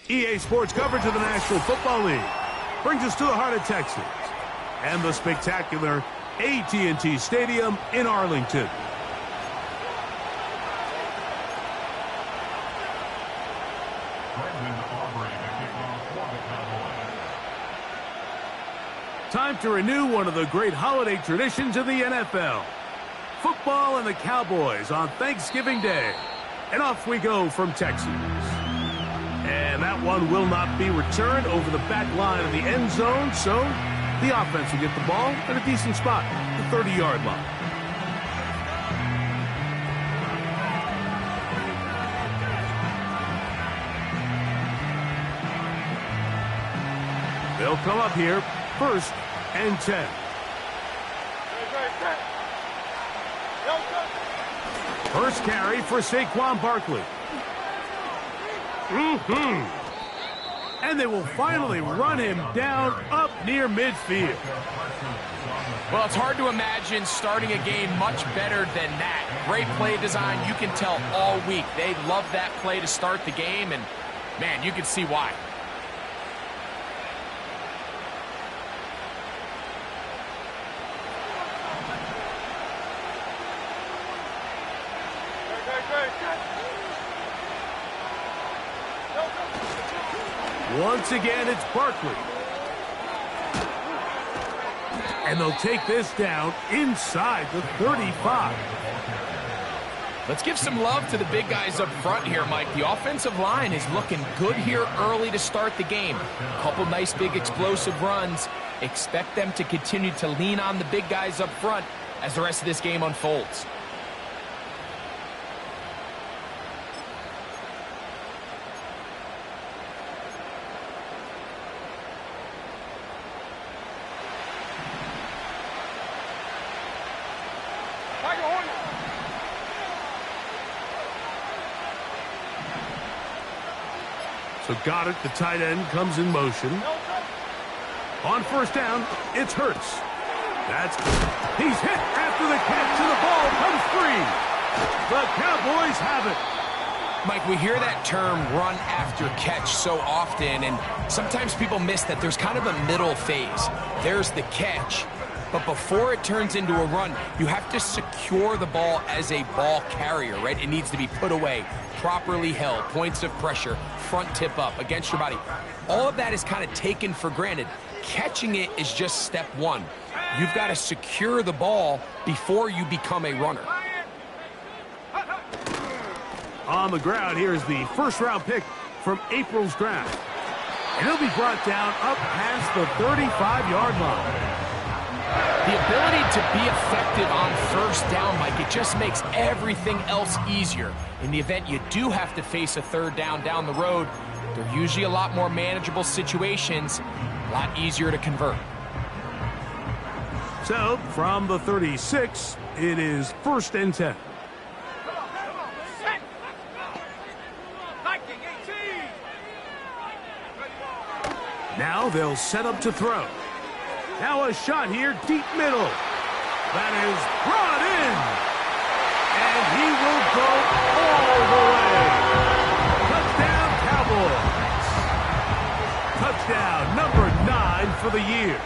EA Sports coverage of the National Football League brings us to the heart of Texas and the spectacular AT&T Stadium in Arlington. Time to renew one of the great holiday traditions of the NFL. Football and the Cowboys on Thanksgiving Day. And off we go from Texas. And that one will not be returned over the back line of the end zone, so the offense will get the ball at a decent spot, the 30-yard line. They'll come up here, 1st and 10. First carry for Saquon Barkley. And they will finally run him down up near midfield. Well, it's hard to imagine starting a game much better than that. Great play design. You can tell all week they love that play to start the game, and, man, you can see why. Once again, it's Barkley. And they'll take this down inside the 35. Let's give some love to the big guys up front here, Mike. The offensive line is looking good here early to start the game. A couple nice big explosive runs. Expect them to continue to lean on the big guys up front as the rest of this game unfolds. So Goddard, the tight end, comes in motion. On 1st down, it's Hurts. He's hit after the catch, and the ball comes free. The Cowboys have it. Mike, we hear that term run after catch so often, and sometimes people miss that there's kind of a middle phase. There's the catch, but before it turns into a run, you have to secure the ball as a ball carrier, right? It needs to be put away, properly held, points of pressure, front tip up against your body. All of that is kind of taken for granted. Catching it is just step one. You've got to secure the ball before you become a runner. On the ground, here's the 1st-round pick from April's draft. And he'll be brought down up past the 35-yard line. The ability to be effective on 1st down, Mike, it just makes everything else easier. In the event you do have to face a 3rd down the road, they're usually a lot more manageable situations, a lot easier to convert. So, from the 36, it is 1st and 10. Now they'll set up to throw. Now a shot here, deep middle. That is brought in. And he will go all the way. Touchdown, Cowboys. Touchdown number 9 for the year.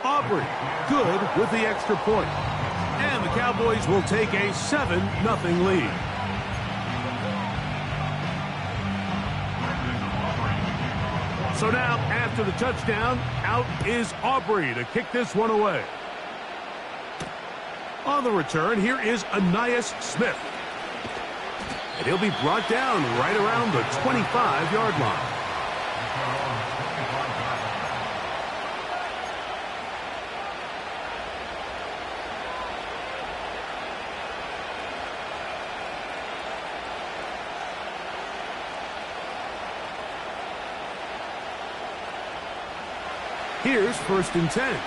Aubrey, good with the extra point. And the Cowboys will take a 7-0 lead. So now, after the touchdown, out is Aubrey to kick this one away. On the return, here is Ainias Smith. And he'll be brought down right around the 25-yard line. Here's 1st and 10.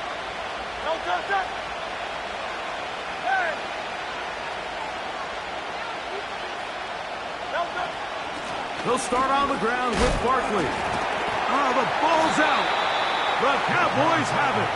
They'll start on the ground with Barkley. The ball's out. The Cowboys have it.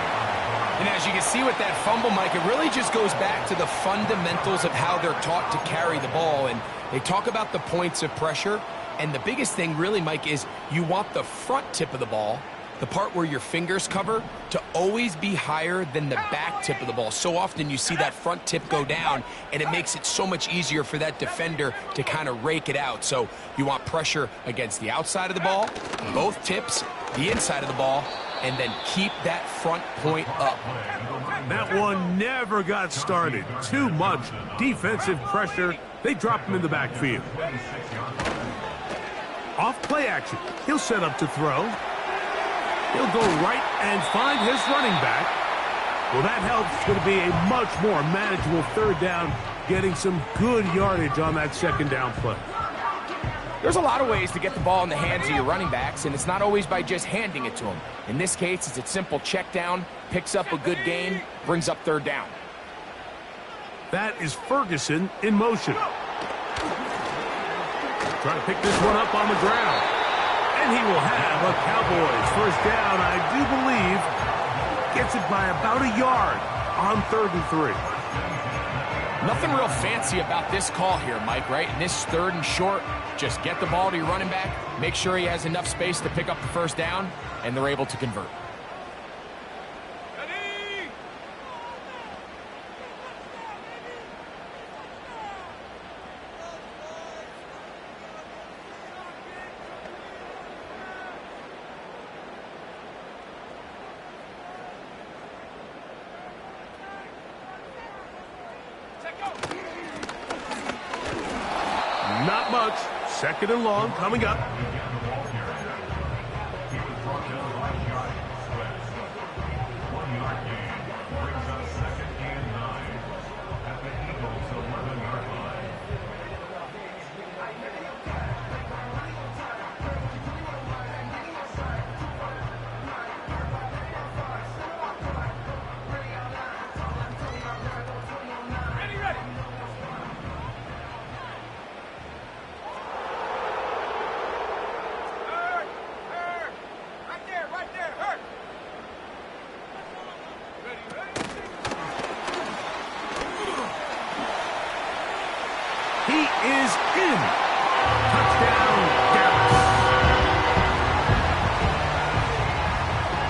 And as you can see with that fumble, Mike, it really just goes back to the fundamentals of how they're taught to carry the ball. And they talk about the points of pressure. And the biggest thing really, Mike, is you want the front tip of the ball, the part where your fingers cover, to always be higher than the back tip of the ball. So often you see that front tip go down, and it makes it so much easier for that defender to kind of rake it out. So you want pressure against the outside of the ball, both tips, the inside of the ball, and then keep that front point up. That one never got started. Too much defensive pressure. They dropped him in the backfield. Off play action. He'll set up to throw. He'll go right and find his running back. Well, that helps. It's going to be a much more manageable 3rd down, getting some good yardage on that 2nd down play. There's a lot of ways to get the ball in the hands of your running backs, and it's not always by just handing it to them. In this case, it's a simple check down, picks up a good gain, brings up 3rd down. That is Ferguson in motion. Trying to pick this one up on the ground. And he will have a Cowboys 1st down, I do believe. Gets it by about a yard on 3rd and 3. Nothing real fancy about this call here, Mike, right? In this 3rd and short, just get the ball to your running back, make sure he has enough space to pick up the 1st down, and they're able to convert. Not much. 2nd and long coming up. He is in. Touchdown, Dallas.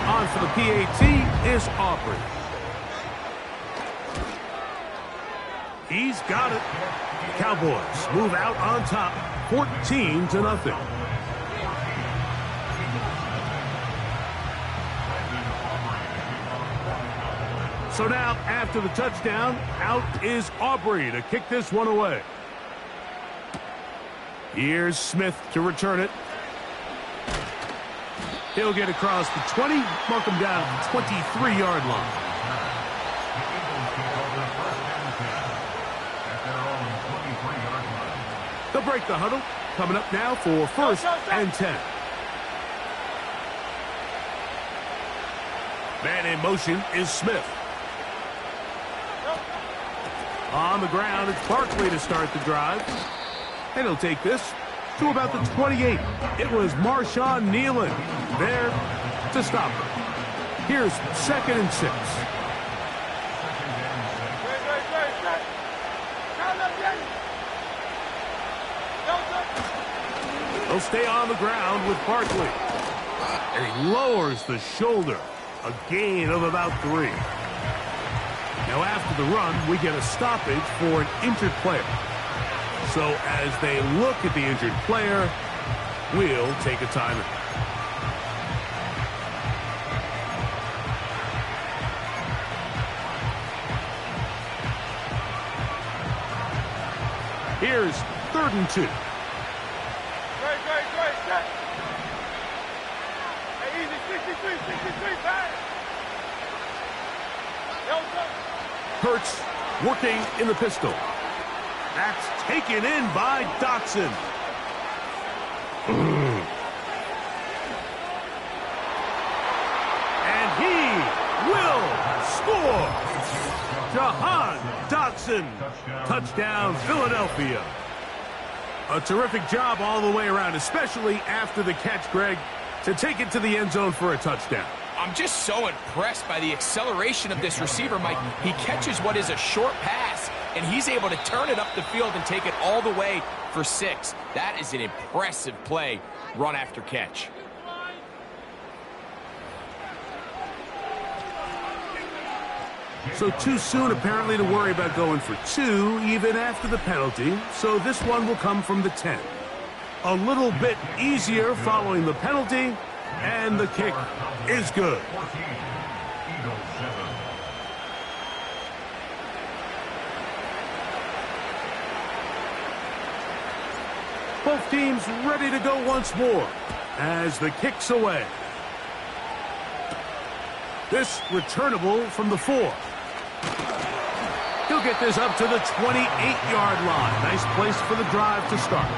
On for the PAT is Aubrey. He's got it. The Cowboys move out on top, 14-0. So now, after the touchdown, out is Aubrey to kick this one away. Here's Smith to return it. He'll get across the 20, mark him down at the 23-yard line. They'll break the huddle. Coming up now for 1st and 10. Man in motion is Smith. On the ground, it's Barkley to start the drive. And he'll take this to about the 28. It was Marshawn Nealon there to stop him. Here's 2nd and 6. They'll stay on the ground with Barkley. And he lowers the shoulder. A gain of about 3. Now after the run, we get a stoppage for an injured player. So as they look at the injured player, we'll take a timeout. Here's 3rd and 2. Hurts working in the pistol. That's taken in by Dotson. And Jahan Dotson. Touchdown, Philadelphia. A terrific job all the way around, especially after the catch, Greg, to take it to the end zone for a touchdown. I'm just so impressed by the acceleration of this receiver, Mike. He catches what is a short pass, and he's able to turn it up the field and take it all the way for 6. That is an impressive play, run after catch. So too soon, apparently, to worry about going for 2, even after the penalty. So this one will come from the 10. A little bit easier following the penalty, and the kick is good. Both teams ready to go once more as the kick's away. This returnable from the 4. He'll get this up to the 28-yard line. Nice place for the drive to start.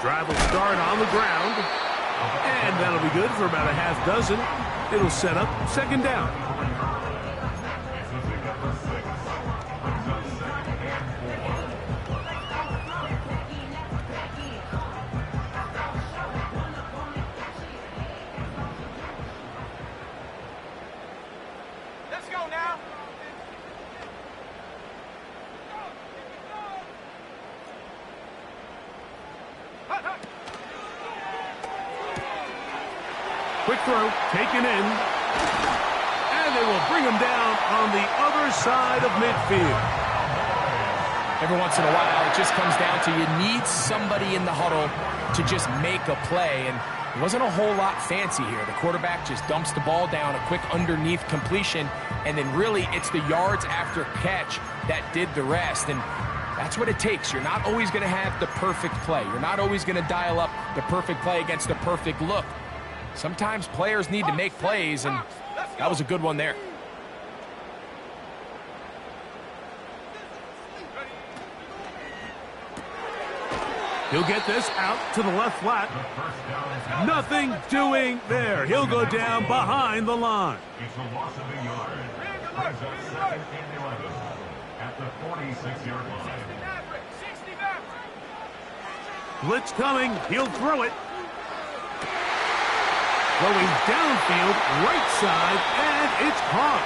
Drive will start on the ground, and that'll be good for about a half dozen. It'll set up second down. Let's go now. Quick throw, taken in, and they will bring him down on the other side of midfield. Every once in a while, it just comes down to you need somebody in the huddle to just make a play, and it wasn't a whole lot fancy here. The quarterback just dumps the ball down, a quick underneath completion, and then really it's the yards after catch that did the rest, and that's what it takes. You're not always going to have the perfect play. You're not always going to dial up the perfect play against the perfect look. Sometimes players need to make plays, and that was a good one there. He'll get this out to the left flat. Nothing doing there. He'll go down behind the line. It's a loss of a yard. Brings up second and 11 at the 46-yard line. Blitz coming. He'll throw it. Going downfield, right side, and it's caught.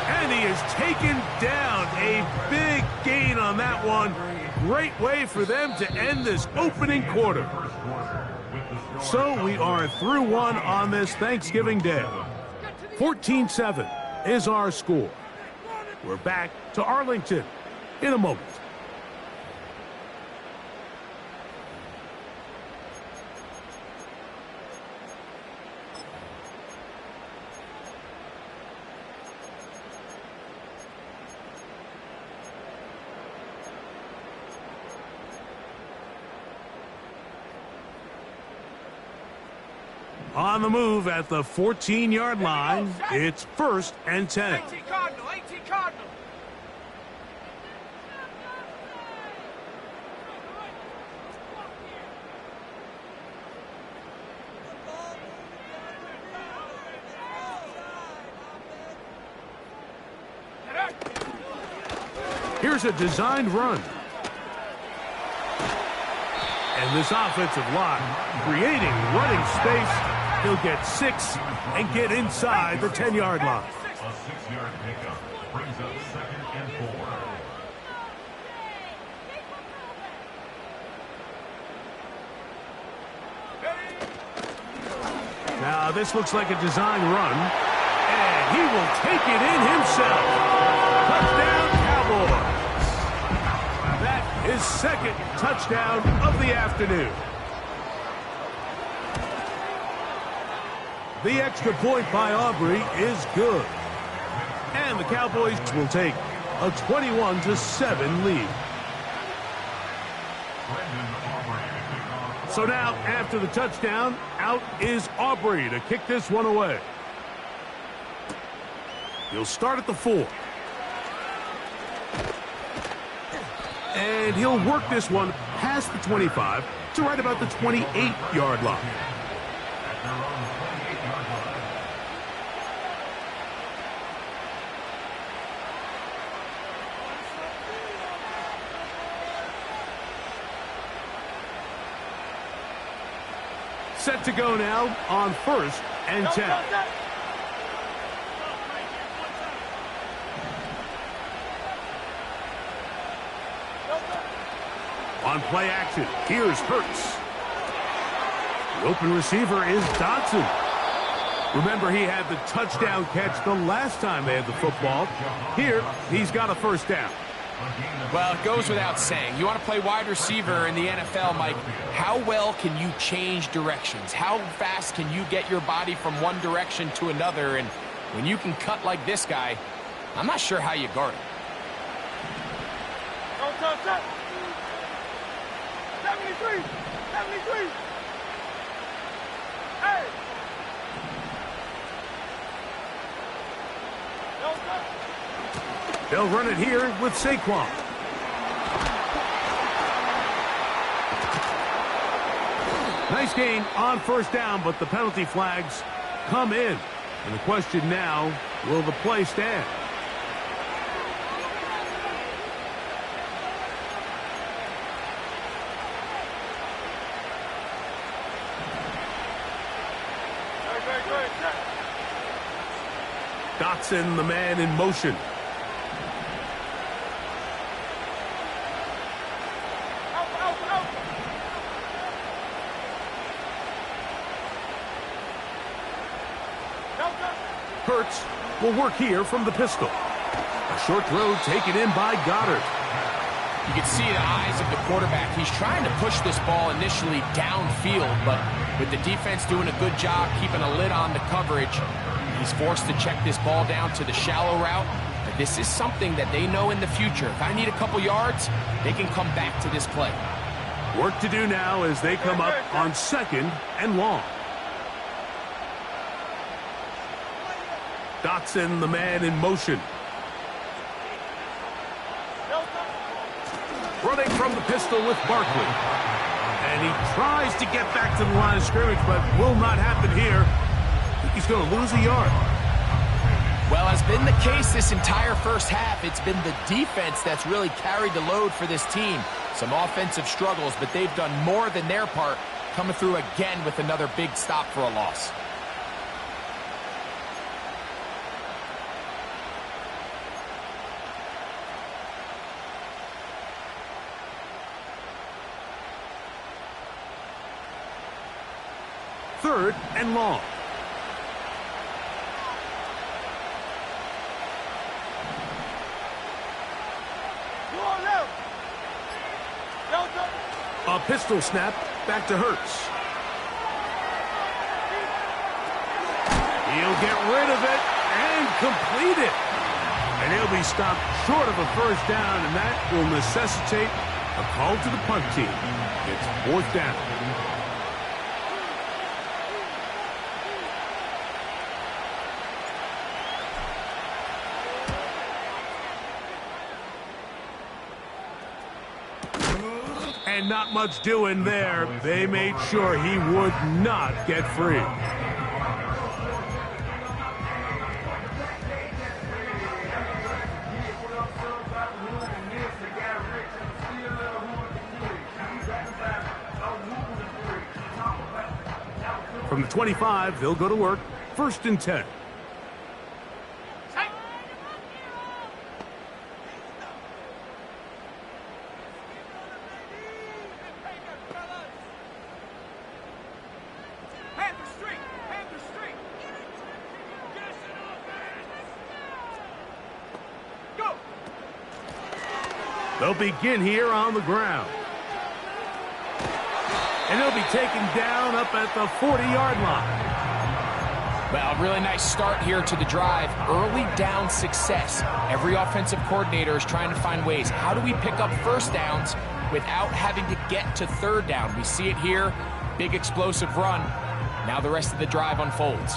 And he is taken down. A big gain on that one. Great way for them to end this opening quarter. So we are through one on this Thanksgiving Day. 14-7 is our score. We're back to Arlington in a moment. On the move at the 14-yard line, it's 1st and 10. 18 Cardinal, 18 Cardinal. Here's a designed run. And this offensive line creating running space. He'll get 6 and get inside the 10-yard line. A 6-yard pickup brings up second and 4. Now this looks like a design run, and he will take it in himself. Touchdown, Cowboys. That is second touchdown of the afternoon. The extra point by Aubrey is good. the Cowboys will take a 21-7 lead. So now, after the touchdown, out is Aubrey to kick this one away. He'll start at the 4. And he'll work this one past the 25 to right about the 28-yard line. Set to go now on 1st and 10. On play action, here's Hurts. The open receiver is Dotson. Remember, he had the touchdown catch the last time they had the football. Here, he's got a first down. Well, it goes without saying. You want to play wide receiver in the NFL, Mike. How well can you change directions? How fast can you get your body from one direction to another? And when you can cut like this guy, I'm not sure how you guard him. 73! 73! Hey! They'll run it here with Saquon. Nice gain on first down, but the penalty flags come in. And the question now, will the play stand? Dotson, the man in motion. Hurts will work here from the pistol. A short throw taken in by Goddard. You can see the eyes of the quarterback. He's trying to push this ball initially downfield, but with the defense doing a good job keeping a lid on the coverage, he's forced to check this ball down to the shallow route. But this is something that they know in the future. If I need a couple yards, they can come back to this play. Work to do now as they come up on 2nd and long. Dotson, the man in motion. Running from the pistol with Barkley. And he tries to get back to the line of scrimmage, but will not happen here. I think he's going to lose a yard. Well, as been the case this entire first half, it's been the defense that's really carried the load for this team. Some offensive struggles, but they've done more than their part, coming through again with another big stop for a loss. Third and long. A pistol snap back to Hurts. He'll get rid of it and complete it. And he'll be stopped short of a first down, and that will necessitate a call to the punt team. It's 4th down. And not much doing there. They made sure he would not get free. From the 25, they'll go to work. 1st and 10. They'll begin here on the ground. And he'll be taken down up at the 40-yard line. Well, really nice start here to the drive. Early down success. Every offensive coordinator is trying to find ways. How do we pick up first downs without having to get to third down? We see it here. Big explosive run. Now the rest of the drive unfolds.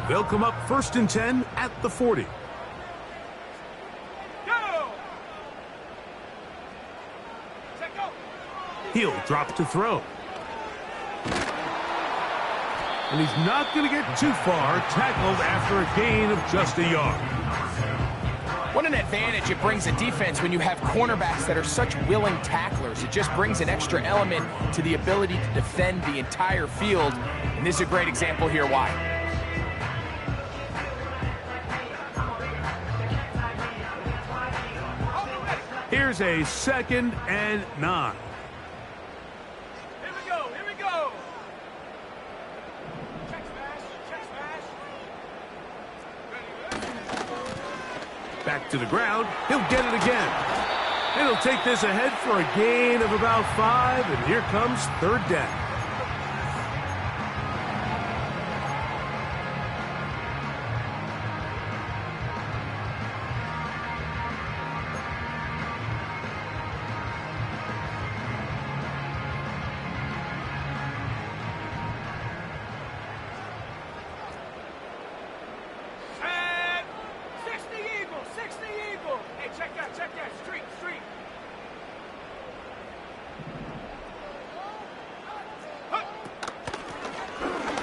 They'll come up 1st and 10 at the 40. He'll drop to throw. And he's not going to get too far, tackled after a gain of just a yard. What an advantage it brings a defense when you have cornerbacks that are such willing tacklers. It just brings an extra element to the ability to defend the entire field. And this is a great example here why. Here's a 2nd and 9. Back to the ground. He'll get it again. And he'll take this ahead for a gain of about 5. And here comes 3rd down.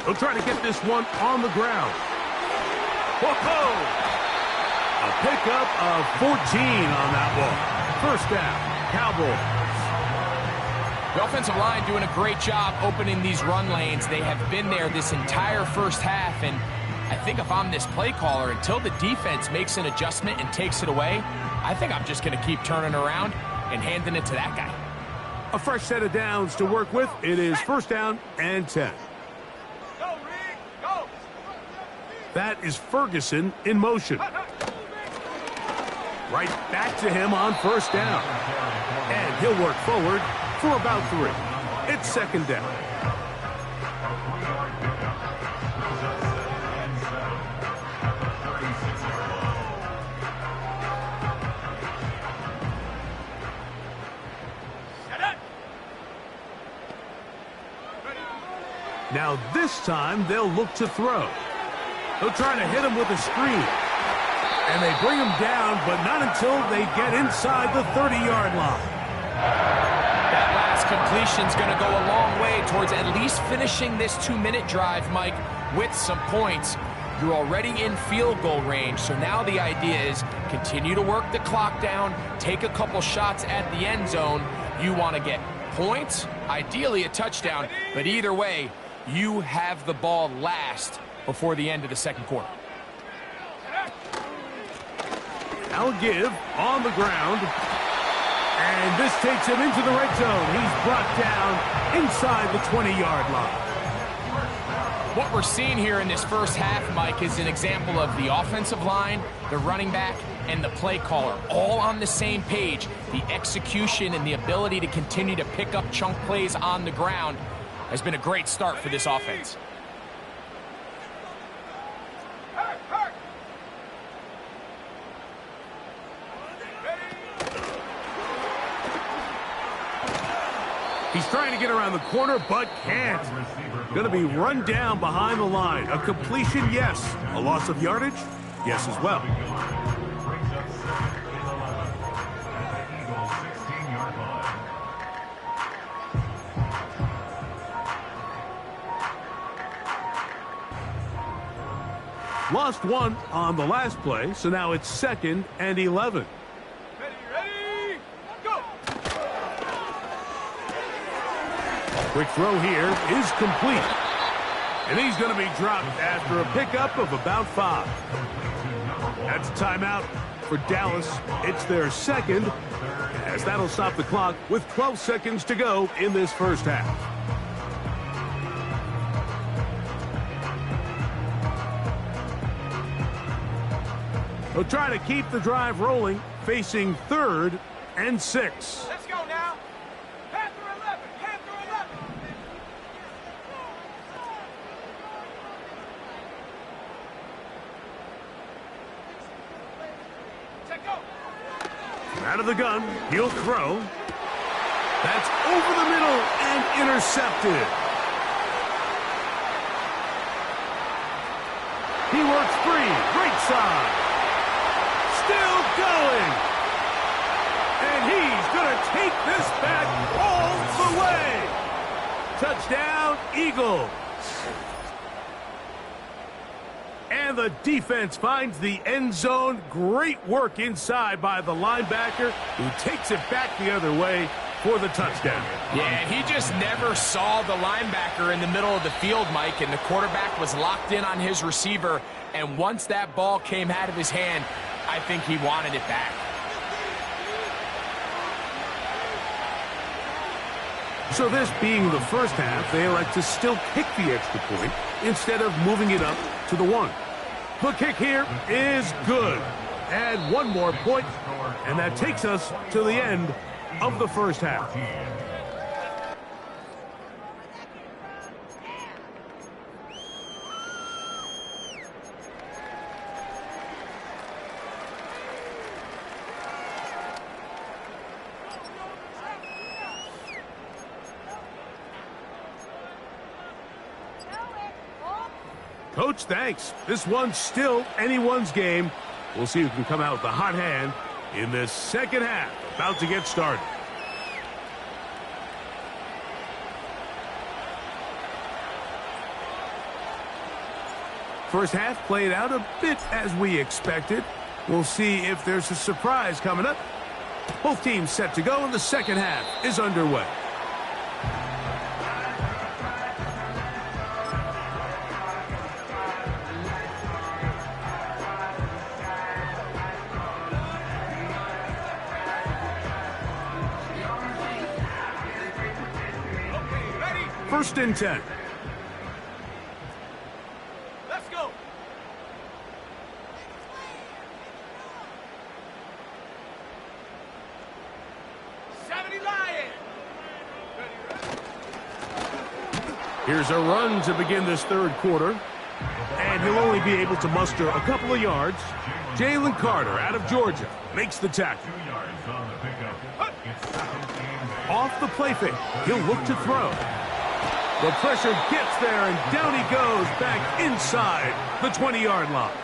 They'll try to get this one on the ground. Whoa! A pickup of 14 on that one. 1st down, Cowboys. The offensive line doing a great job opening these run lanes. They have been there this entire first half, and I think if I'm this play caller, until the defense makes an adjustment and takes it away, I think I'm just going to keep turning around and handing it to that guy. A fresh set of downs to work with. It is 1st down and 10. That is Ferguson in motion. Right back to him on 1st down. And he'll work forward for about 3. It's 2nd down. Now this time they'll look to throw. They'll try to hit him with a screen. And they bring him down, but not until they get inside the 30-yard line. That last completion's going to go a long way towards at least finishing this 2-minute drive, Mike, with some points. You're already in field goal range, so now the idea is continue to work the clock down, take a couple shots at the end zone. You want to get points, ideally a touchdown, but either way, you have the ball last before the end of the 2nd quarter. I'll give on the ground. And this takes him into the red zone. He's brought down inside the 20-yard line. What we're seeing here in this first half, Mike, is an example of the offensive line, the running back, and the play caller all on the same page. The execution and the ability to continue to pick up chunk plays on the ground has been a great start for this offense. He's trying to get around the corner, but can't. Going to be run down behind the line. A completion, yes. A loss of yardage, yes as well. Lost 1 on the last play, so now it's 2nd and 11. Ready, go! Quick throw here is complete. And he's going to be dropped after a pickup of about 5. That's a timeout for Dallas. It's their 2nd, as that'll stop the clock with 12 seconds to go in this first half. They'll try to keep the drive rolling, facing 3rd and 6. Let's go now. Pass Out of the gun, he'll throw. That's over the middle and intercepted. He works free, right side. Still going. And he's going to take this back all the way. Touchdown, Eagles. And the defense finds the end zone. Great work inside by the linebacker, who takes it back the other way for the touchdown. Yeah, he just never saw the linebacker in the middle of the field, Mike, and the quarterback was locked in on his receiver, and once that ball came out of his hand, I think he wanted it back. So this being the first half, they elect to still kick the extra point instead of moving it up to the 1. The kick here is good. Add one more point, and that takes us to the end of the first half. Coach, thanks. This one's still anyone's game. We'll see who can come out with the hot hand in this second half. About to get started. First half played out a bit as we expected. We'll see if there's a surprise coming up. Both teams set to go, and the second half is underway. First and 10. Let's go. Here's a run to begin this third quarter. And he'll only be able to muster a couple of yards. Jalen Carter out of Georgia makes the tackle. 2 yards on the pickup. It's second and 10. Off the play fake, he'll look to throw. The pressure gets there, and down he goes back inside the 20-yard line.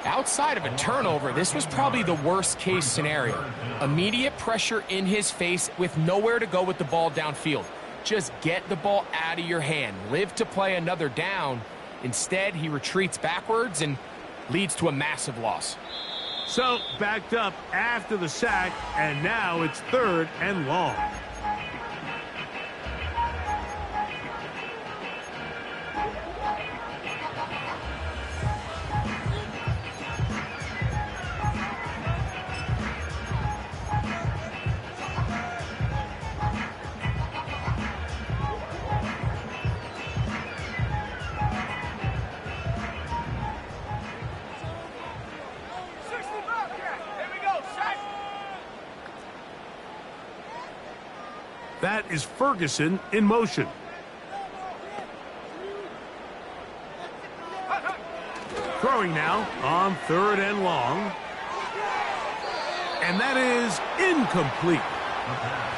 Outside of a turnover, this was probably the worst-case scenario. Immediate pressure in his face with nowhere to go with the ball downfield. Just get the ball out of your hand. Live to play another down. Instead, he retreats backwards and leads to a massive loss. So, backed up after the sack, and now it's third and long. That is Ferguson in motion. Throwing now on third and long. And that is incomplete.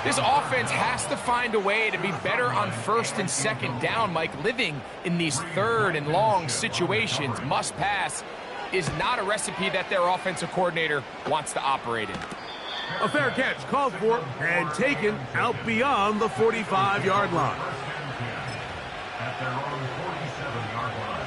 This offense has to find a way to be better on first and second down, Mike. Living in these third and long situations, must pass, is not a recipe that their offensive coordinator wants to operate in. A fair catch called for and taken out beyond the 45-yard line. At their own 47-yard line.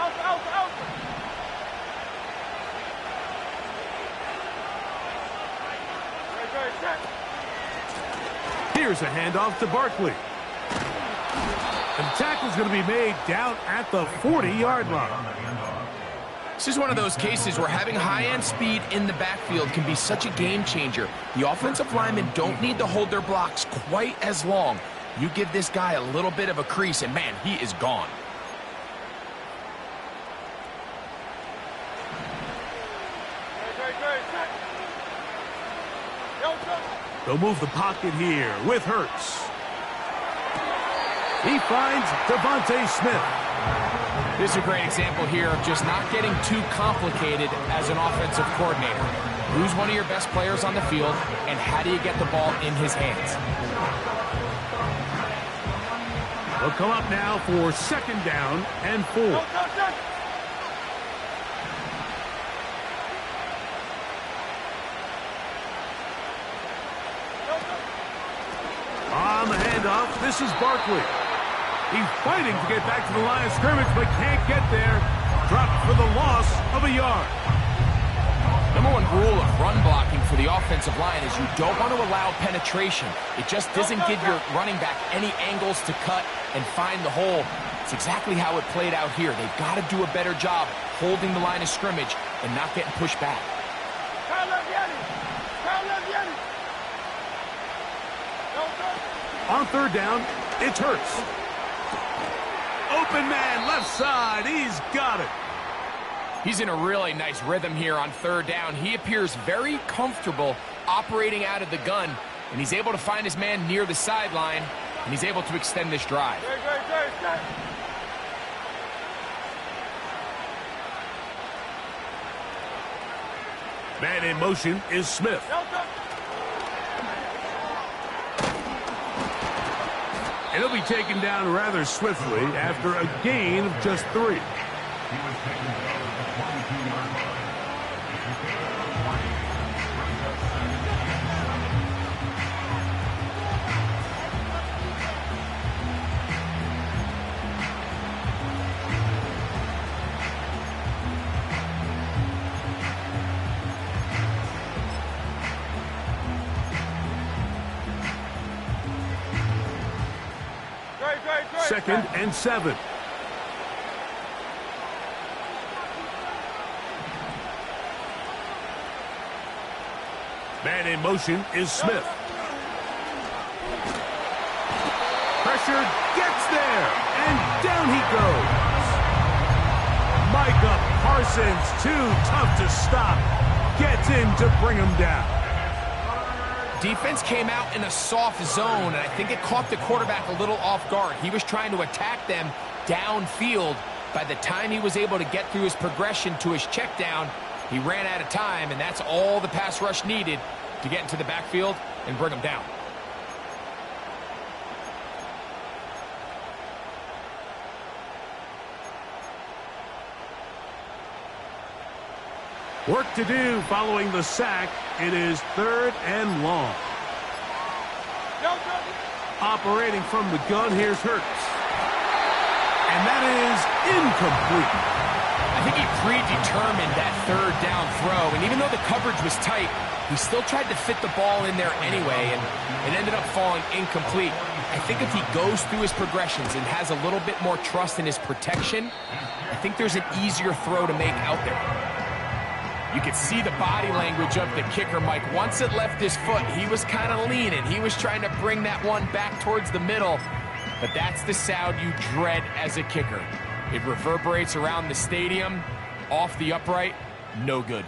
Out. Right. Here's a handoff to Barkley. And the tackle's going to be made down at the 40-yard line. This is one of those cases where having high-end speed in the backfield can be such a game changer. The offensive linemen don't need to hold their blocks quite as long. You give this guy a little bit of a crease, and man, he is gone. Great. They'll move the pocket here with Hurts. He finds Devontae Smith. This is a great example here of just not getting too complicated as an offensive coordinator. Who's one of your best players on the field, and how do you get the ball in his hands? They'll come up now for 2nd down and 4. On the handoff, this is Barkley. He's fighting to get back to the line of scrimmage, but can't get there. Dropped for the loss of a yard. Number one rule of run blocking for the offensive line is you don't want to allow penetration. It just doesn't give your running back any angles to cut and find the hole. It's exactly how it played out here. They've got to do a better job holding the line of scrimmage and not getting pushed back. On 3rd down, it's Hurts. Open man, left side. He's got it. He's in a really nice rhythm here on 3rd down. He appears very comfortable operating out of the gun, and he's able to find his man near the sideline, and he's able to extend this drive. Man in motion is Smith. And he'll be taken down rather swiftly after a gain of just 3. He was taken down at the 22-yard line. Second and 7. Man in motion is Smith. Pressured, gets there, and down he goes. Micah Parsons, too tough to stop, gets in to bring him down. Defense came out in a soft zone, and I think it caught the quarterback a little off guard. He was trying to attack them downfield. By the time he was able to get through his progression to his check down, he ran out of time, and that's all the pass rush needed to get into the backfield and bring him down. Work to do following the sack. It is 3rd and long. Operating from the gun, here's Hurts. And that is incomplete. I think he predetermined that 3rd down throw, and even though the coverage was tight, he still tried to fit the ball in there anyway, and it ended up falling incomplete. I think if he goes through his progressions and has a little bit more trust in his protection, I think there's an easier throw to make out there. You could see the body language of the kicker, Mike. Once it left his foot, he was kind of leaning. He was trying to bring that one back towards the middle. But that's the sound you dread as a kicker. It reverberates around the stadium, off the upright, no good.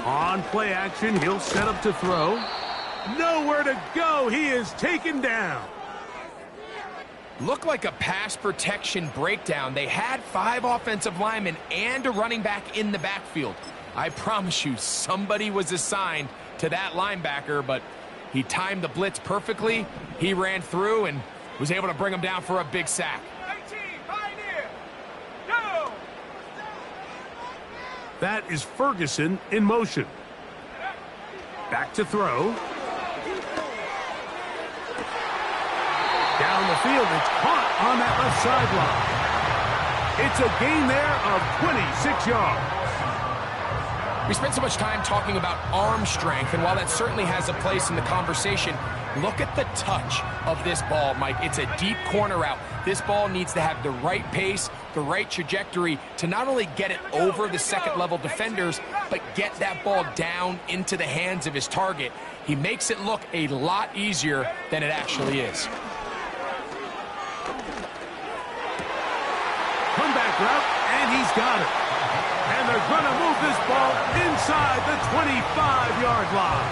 On play action, he'll set up to throw. Nowhere to go. He is taken down. Looked like a pass protection breakdown. They had 5 offensive linemen and a running back in the backfield. I promise you, somebody was assigned to that linebacker, but he timed the blitz perfectly. He ran through and was able to bring him down for a big sack. 18, Pioneer. Go! That is Ferguson in motion. Back to throw. Down the field, it's caught on that left sideline. It's a gain there of 26 yards. We spent so much time talking about arm strength, and while that certainly has a place in the conversation, look at the touch of this ball, Mike. It's a deep corner route. This ball needs to have the right pace, the right trajectory to not only get it over the second-level defenders, but get that ball down into the hands of his target. He makes it look a lot easier than it actually is. Comeback route He's got it. And they're going to move this ball inside the 25-yard line.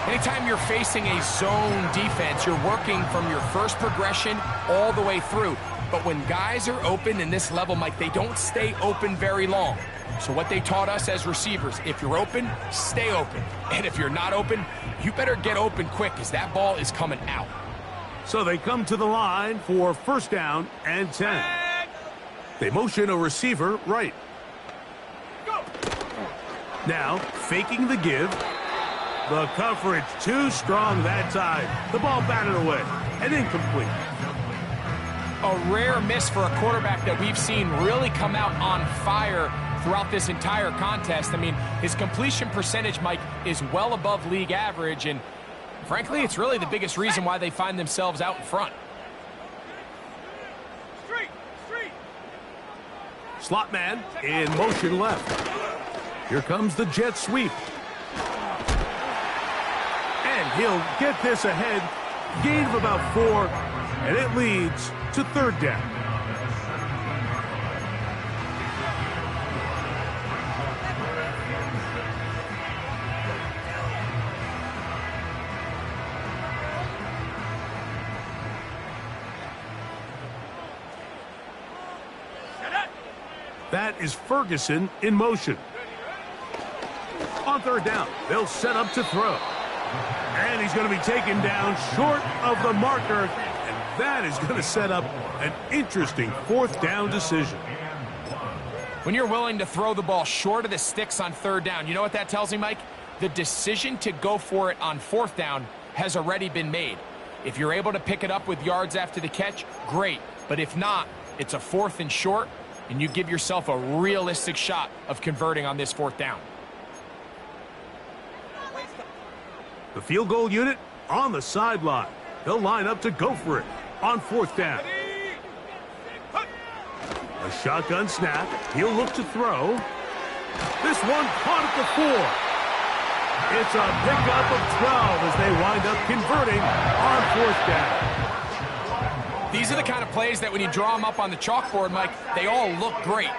Anytime you're facing a zone defense, you're working from your first progression all the way through. But when guys are open in this level, Mike, they don't stay open very long. So what they taught us as receivers, if you're open, stay open. And if you're not open, you better get open quick because that ball is coming out. So they come to the line for first down and 10. They motion a receiver right. Now, faking the give. The coverage too strong that time. The ball batted away and incomplete. A rare miss for a quarterback that we've seen really come out on fire throughout this entire contest. I mean, his completion percentage, Mike, is well above league average, and frankly, it's really the biggest reason why they find themselves out in front. Slot man in motion left. Here comes the jet sweep. And he'll get this ahead. Gain of about 4, and it leads to third down. That is Ferguson in motion. On third down, they'll set up to throw. And he's going to be taken down short of the marker. And that is going to set up an interesting fourth down decision. When you're willing to throw the ball short of the sticks on third down, you know what that tells me, Mike? The decision to go for it on fourth down has already been made. If you're able to pick it up with yards after the catch, great. But if not, it's a fourth and short, and you give yourself a realistic shot of converting on this fourth down. The field goal unit on the sideline. They'll line up to go for it on fourth down. A shotgun snap. He'll look to throw. This one caught at the 4. It's a pickup of 12 as they wind up converting on fourth down. These are the kind of plays that when you draw them up on the chalkboard, Mike, they all look great.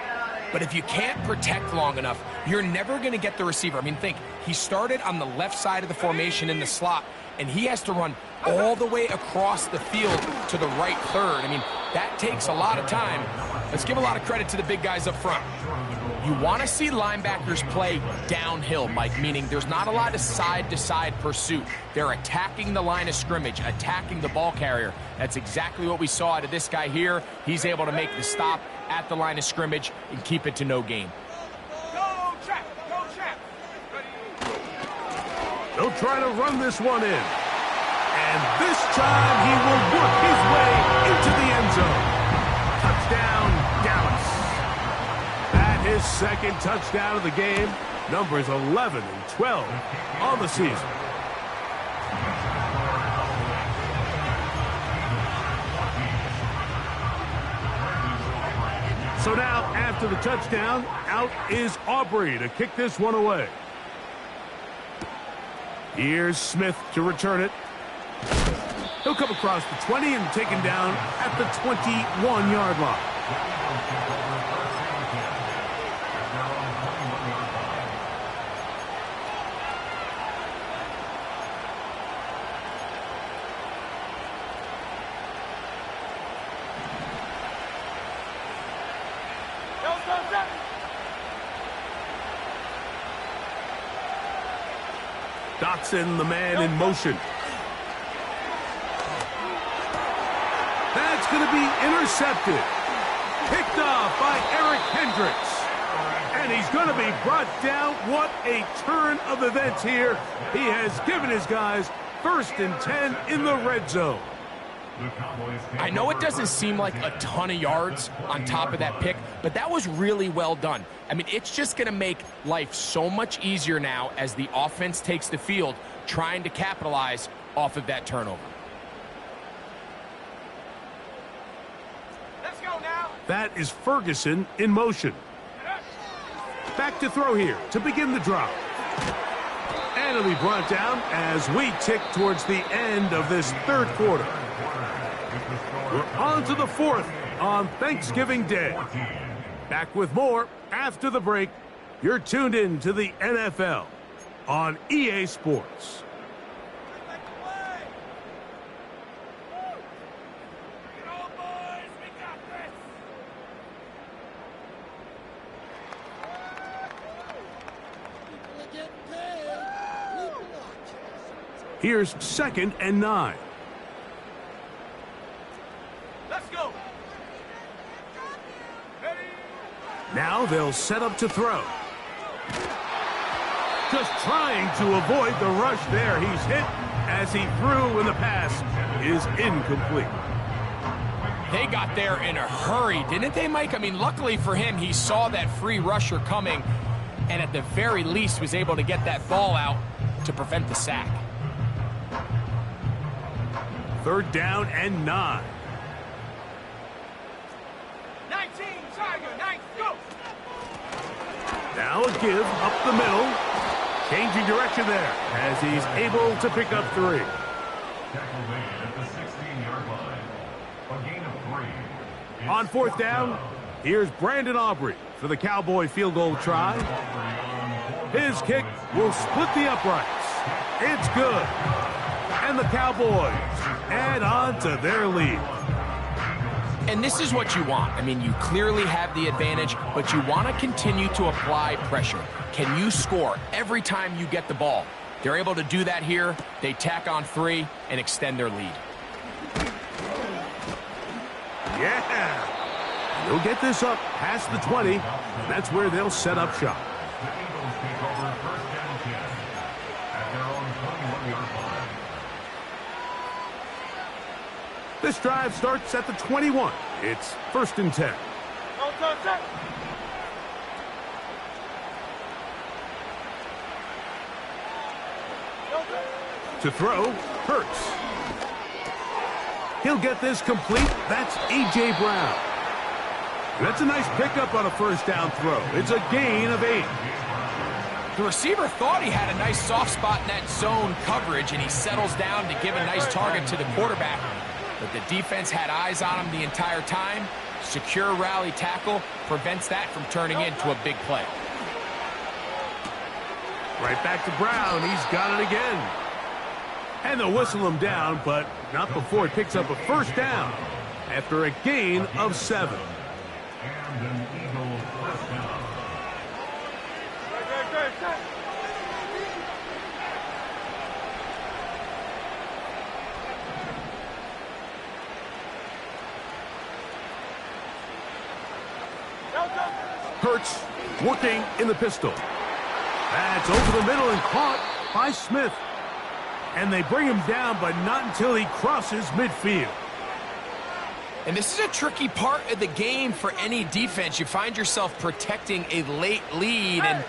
But if you can't protect long enough, you're never going to get the receiver. I mean, think, he started on the left side of the formation in the slot, and he has to run all the way across the field to the right third. I mean, that takes a lot of time. Let's give a lot of credit to the big guys up front. You want to see linebackers play downhill, Mike, meaning there's not a lot of side-to-side pursuit. They're attacking the line of scrimmage, attacking the ball carrier. That's exactly what we saw out of this guy here. He's able to make the stop at the line of scrimmage and keep it to no gain. Go, trap! Go, trap! They'll try to run this one in. And this time he will work his way into the end zone. Touchdown, Dallas. His second touchdown of the game, numbers 11 and 12 on the season. So now, after the touchdown, out is Aubrey to kick this one away. Here's Smith to return it. He'll come across the 20 and taken down at the 21-yard line. Dotson, the man in motion. That's going to be intercepted. Picked off by Eric Hendricks. And he's going to be brought down. What a turn of events here. He has given his guys first and 10 in the red zone. I know it doesn't seem like a ton of yards on top of that pick, but that was really well done. I mean, it's just going to make life so much easier now as the offense takes the field trying to capitalize off of that turnover. Let's go now. That is Ferguson in motion. Back to throw here to begin the drive. And it'll be brought down as we tick towards the end of this third quarter. We're on to the fourth on Thanksgiving Day. Back with more after the break. You're tuned in to the NFL on EA Sports. Here's 2nd and 9. Let's go. Now they'll set up to throw. Just trying to avoid the rush there. He's hit as he threw, and the pass is incomplete. They got there in a hurry, didn't they, Mike? I mean, luckily for him, he saw that free rusher coming and at the very least was able to get that ball out to prevent the sack. 3rd down and 9. 19, Tiger, 9, go. Now a give up the middle. Changing direction there as he's able to pick up 3. Tackle made at the 16-yard line. A gain of 3. On 4th down, here's Brandon Aubrey for the Cowboy field goal try. His kick will split the uprights. It's good. And the Cowboys add on to their lead. And this is what you want. I mean, you clearly have the advantage, but you want to continue to apply pressure. Can you score every time you get the ball? They're able to do that here. They tack on 3 and extend their lead. Yeah. They'll get this up past the 20. That's where they'll set up shop. The Eagles take over 1st down 10 at their own 21-yard line. This drive starts at the 21. It's 1st and 10. Go, set. To throw, Hurts. He'll get this complete. That's A.J. Brown. That's a nice pickup on a 1st down throw. It's a gain of 8. The receiver thought he had a nice soft spot in that zone coverage, and he settles down to give a nice target to the quarterback. But the defense had eyes on him the entire time. Secure rally tackle prevents that from turning into a big play. Right back to Brown. He's got it again. And they'll whistle him down, but not before he picks up a 1st down after a gain of 7. And an Eagle 1st down. Set. Hurts working in the pistol. That's over the middle and caught by Smith. And they bring him down, but not until he crosses midfield. And this is a tricky part of the game for any defense. You find yourself protecting a late lead, and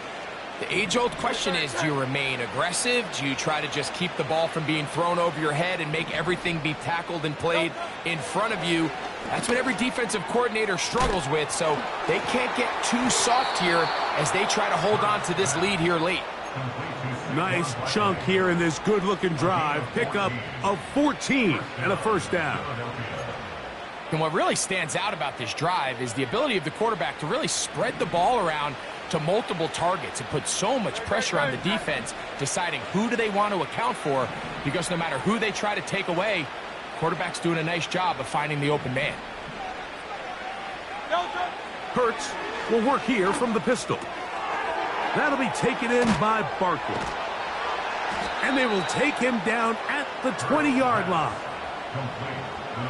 the age-old question is, do you remain aggressive? Do you try to just keep the ball from being thrown over your head and make everything be tackled and played in front of you? That's what every defensive coordinator struggles with, so they can't get too soft here as they try to hold on to this lead here late. Nice chunk here in this good-looking drive. Pickup of 14 and a 1st down. And what really stands out about this drive is the ability of the quarterback to really spread the ball around to multiple targets and put so much pressure on the defense, deciding who do they want to account for, because no matter who they try to take away, quarterback's doing a nice job of finding the open man. Hurts will work here from the pistol. That'll be taken in by Barkley. And they will take him down at the 20-yard line.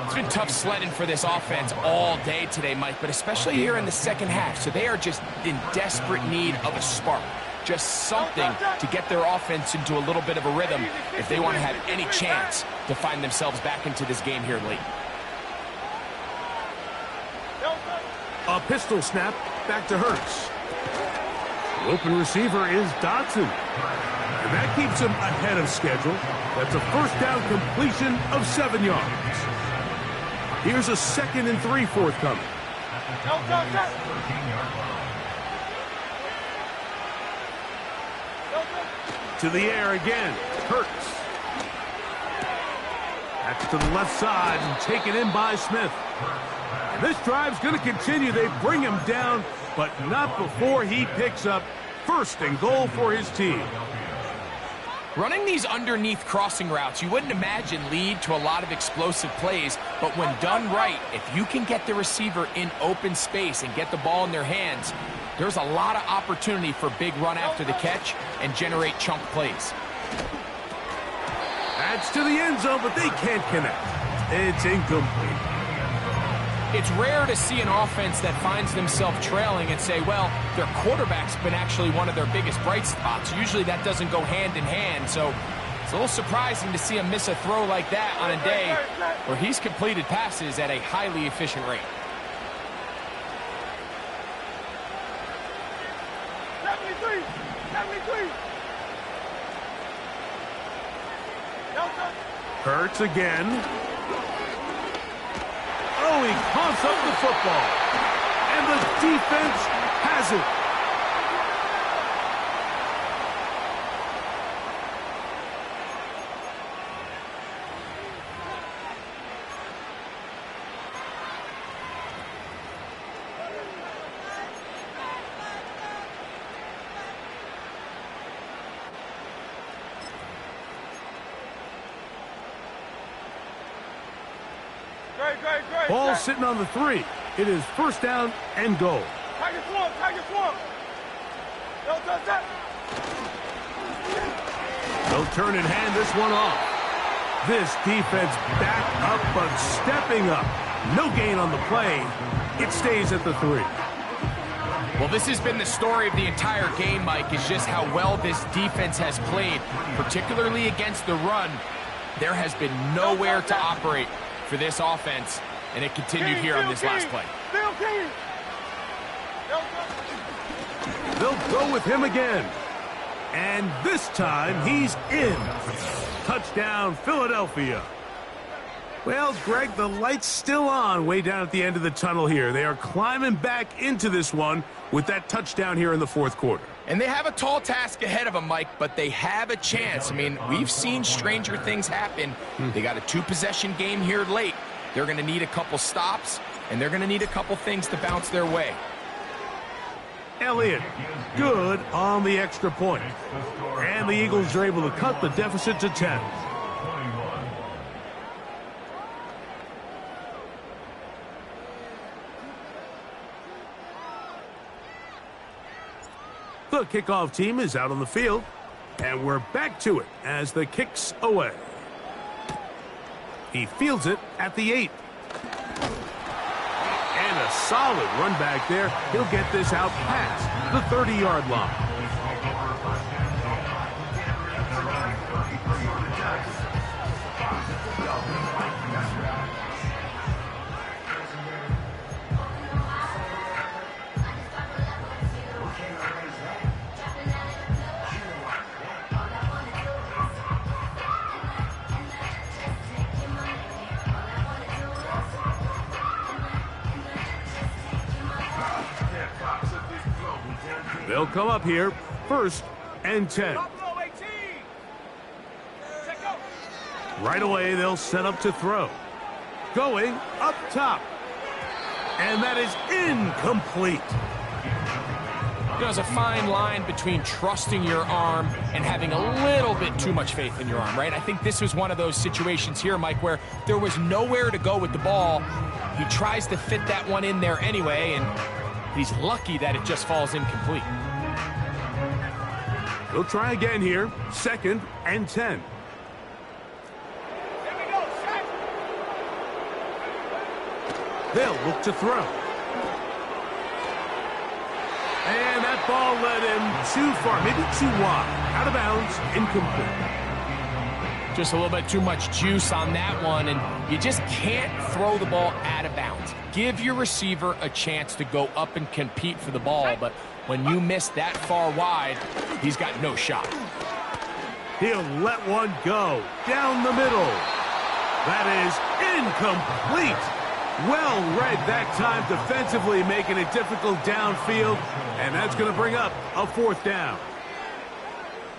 It's been tough sledding for this offense all day today, Mike, but especially here in the 2nd half. So they are just in desperate need of a spark. Just something to get their offense into a little bit of a rhythm if they want to have any chance to find themselves back into this game here late. A pistol snap back to Hurts. The open receiver is Dotson. And that keeps him ahead of schedule. That's a 1st down completion of 7 yards. Here's a 2nd and 3 forthcoming. To the air again. Hurts. That's to the left side and taken in by Smith. And this drive's going to continue. They bring him down, but not before he picks up first and goal for his team. Running these underneath crossing routes, you wouldn't imagine lead to a lot of explosive plays, but when done right, if you can get the receiver in open space and get the ball in their hands, there's a lot of opportunity for big run after the catch and generate chunk plays. That's to the end zone, but they can't connect. It's incomplete. It's rare to see an offense that finds themselves trailing and say, well, their quarterback's been actually one of their biggest bright spots. Usually that doesn't go hand in hand, so it's a little surprising to see him miss a throw like that on a day where he's completed passes at a highly efficient rate. Hurts again. Oh, he coughs up the football. And the defense has it. Ball sitting on the 3. It is first down and goal. Tiger swamp. They'll turn and hand this one off. This defense back up but stepping up. No gain on the play. It stays at the 3. Well, this has been the story of the entire game, Mike, is just how well this defense has played, particularly against the run. There has been nowhere to operate for this offense, and it continued here on this last play. They'll go with him again. And this time, he's in. Touchdown, Philadelphia. Well, Greg, the light's still on way down at the end of the tunnel here. They are climbing back into this one with that touchdown here in the fourth quarter. And they have a tall task ahead of them, Mike, but they have a chance. I mean, we've seen stranger things happen. They got a 2-possession game here late. They're going to need a couple stops, and they're going to need a couple things to bounce their way. Elliott, good on the extra point. And the Eagles are able to cut the deficit to 10. The kickoff team is out on the field, and we're back to it as the kick's away. He fields it at the 8. And a solid run back there. He'll get this out past the 30-yard line. They'll come up here, first and 10. Right away, they'll set up to throw. Going up top. And that is incomplete. There's a fine line between trusting your arm and having a little bit too much faith in your arm, right? I think this was one of those situations here, Mike, where there was nowhere to go with the ball. He tries to fit that one in there anyway, and he's lucky that it just falls incomplete. He'll try again here. Second and 10. They'll look to throw. And that ball led him too far, maybe too wide. Out of bounds, incomplete. Just a little bit too much juice on that one, and you just can't throw the ball out of bounds. Give your receiver a chance to go up and compete for the ball, but when you miss that far wide, he's got no shot. He'll let one go down the middle. That is incomplete. Well read that time defensively, making it difficult downfield, and that's going to bring up a fourth down.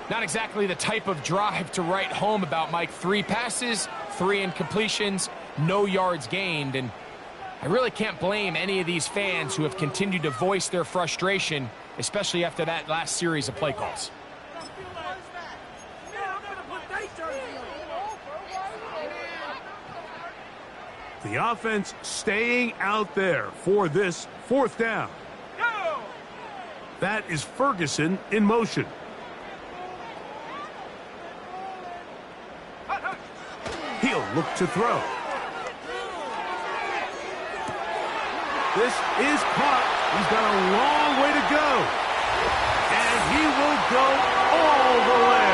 Not exactly the type of drive to write home about, Mike. 3 passes, 3 incompletions, no yards gained, and I really can't blame any of these fans who have continued to voice their frustration, especially after that last series of play calls. The offense staying out there for this 4th down. That is Ferguson in motion. He'll look to throw. This is caught. He's got a long way to go. And he will go all the way.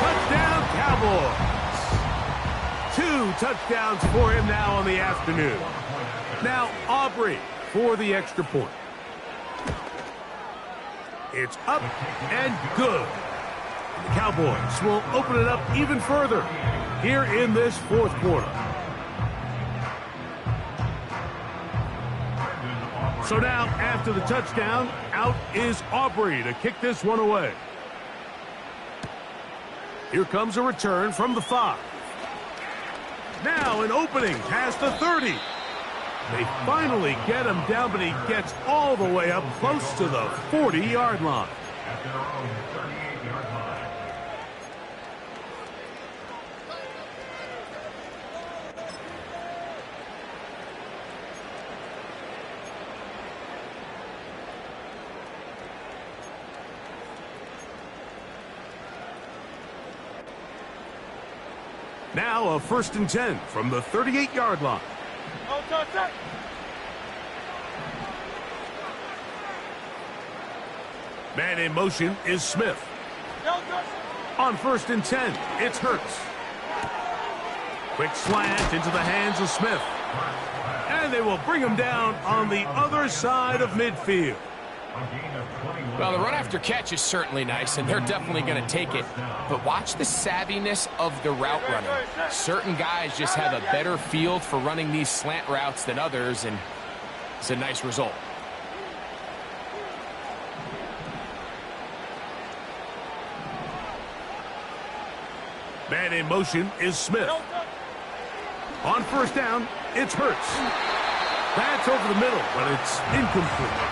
Touchdown, Cowboys. 2 touchdowns for him now on the afternoon. Now Aubrey for the extra point. It's up and good. The Cowboys will open it up even further here in this 4th quarter. So now, after the touchdown, out is Aubrey to kick this one away. Here comes a return from the 5. Now an opening past the 30. They finally get him down, but he gets all the way up close to the 40-yard line. At their own 38-yard line. Now a 1st and 10 from the 38-yard line. Man in motion is Smith. On 1st and 10, it's Hurts. Quick slant into the hands of Smith. And they will bring him down on the other side of midfield. Well, the run after catch is certainly nice, and they're definitely going to take it. But watch the savviness of the route running. Certain guys just have a better feel for running these slant routes than others, and it's a nice result. Man in motion is Smith. On 1st down, it's Hurts. That's over the middle, but it's incomplete.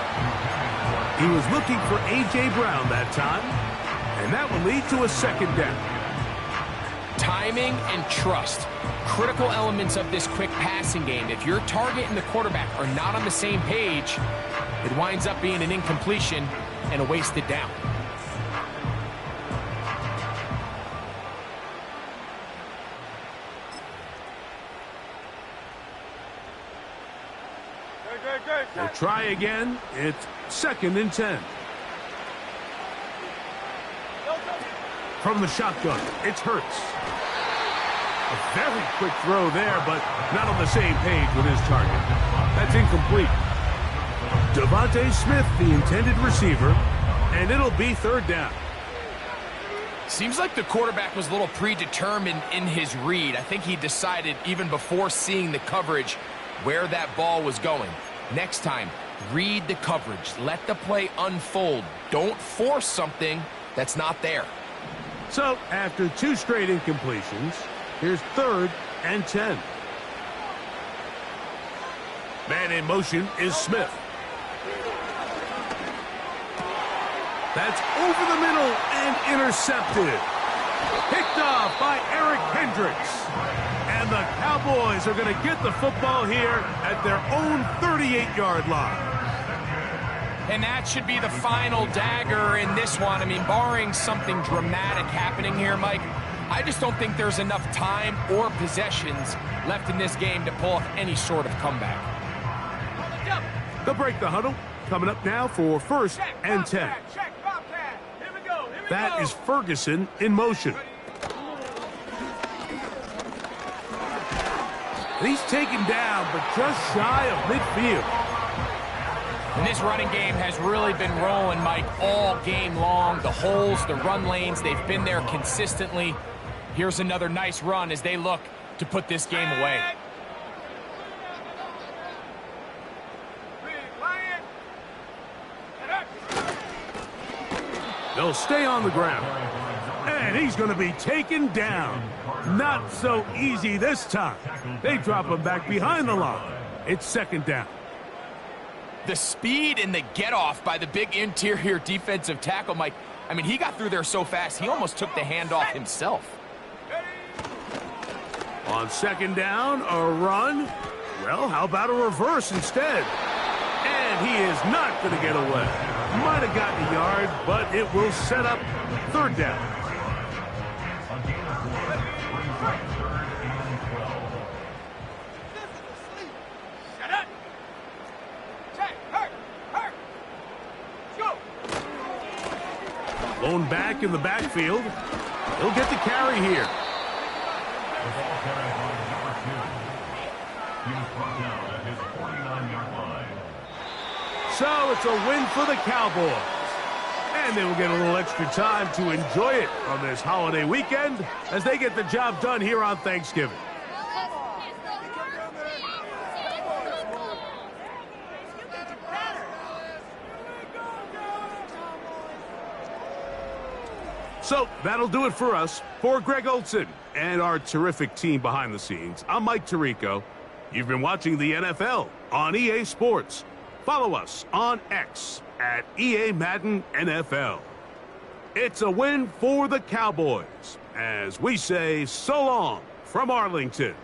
He was looking for A.J. Brown that time, and that will lead to a 2nd down. Timing and trust, critical elements of this quick passing game. If your target and the quarterback are not on the same page, it winds up being an incompletion and a wasted down. We'll try again. It's 2nd and 10. From the shotgun, it's Hurts. A very quick throw there, but not on the same page with his target. That's incomplete. Devontae Smith, the intended receiver, and it'll be 3rd down. Seems like the quarterback was a little predetermined in his read. I think he decided even before seeing the coverage where that ball was going. Next time, read the coverage. Let the play unfold. Don't force something that's not there. So, after 2 straight incompletions, here's 3rd and 10. Man in motion is Smith. That's over the middle and intercepted. Picked off by Eric Hendricks. And the Cowboys are going to get the football here at their own 38-yard line. And that should be the final dagger in this one. I mean, barring something dramatic happening here, Mike, I just don't think there's enough time or possessions left in this game to pull off any sort of comeback. They'll break the huddle. Coming up now for 1st and 10. That is Ferguson in motion. And he's taken down, but just shy of midfield. And this running game has really been rolling, Mike, all game long. The holes, the run lanes, they've been there consistently. Here's another nice run as they look to put this game away. They'll stay on the ground. And he's going to be taken down. Not so easy this time. They drop him back behind the line. It's second down. The speed and the get-off by the big interior defensive tackle, Mike. I mean, he got through there so fast, he almost took the handoff himself. On second down, a run. Well, how about a reverse instead? And he is not going to get away. Might have gotten a yard, but it will set up third down. Lone back in the backfield. He'll get the carry here. The ball carried by number 2. He was brought down at his 49-yard line. So it's a win for the Cowboys. And they will get a little extra time to enjoy it on this holiday weekend as they get the job done here on Thanksgiving. So that'll do it for us. For Greg Olson and our terrific team behind the scenes, I'm Mike Tirico. You've been watching the NFL on EA Sports. Follow us on X at EA Madden NFL. It's a win for the Cowboys as we say so long from Arlington.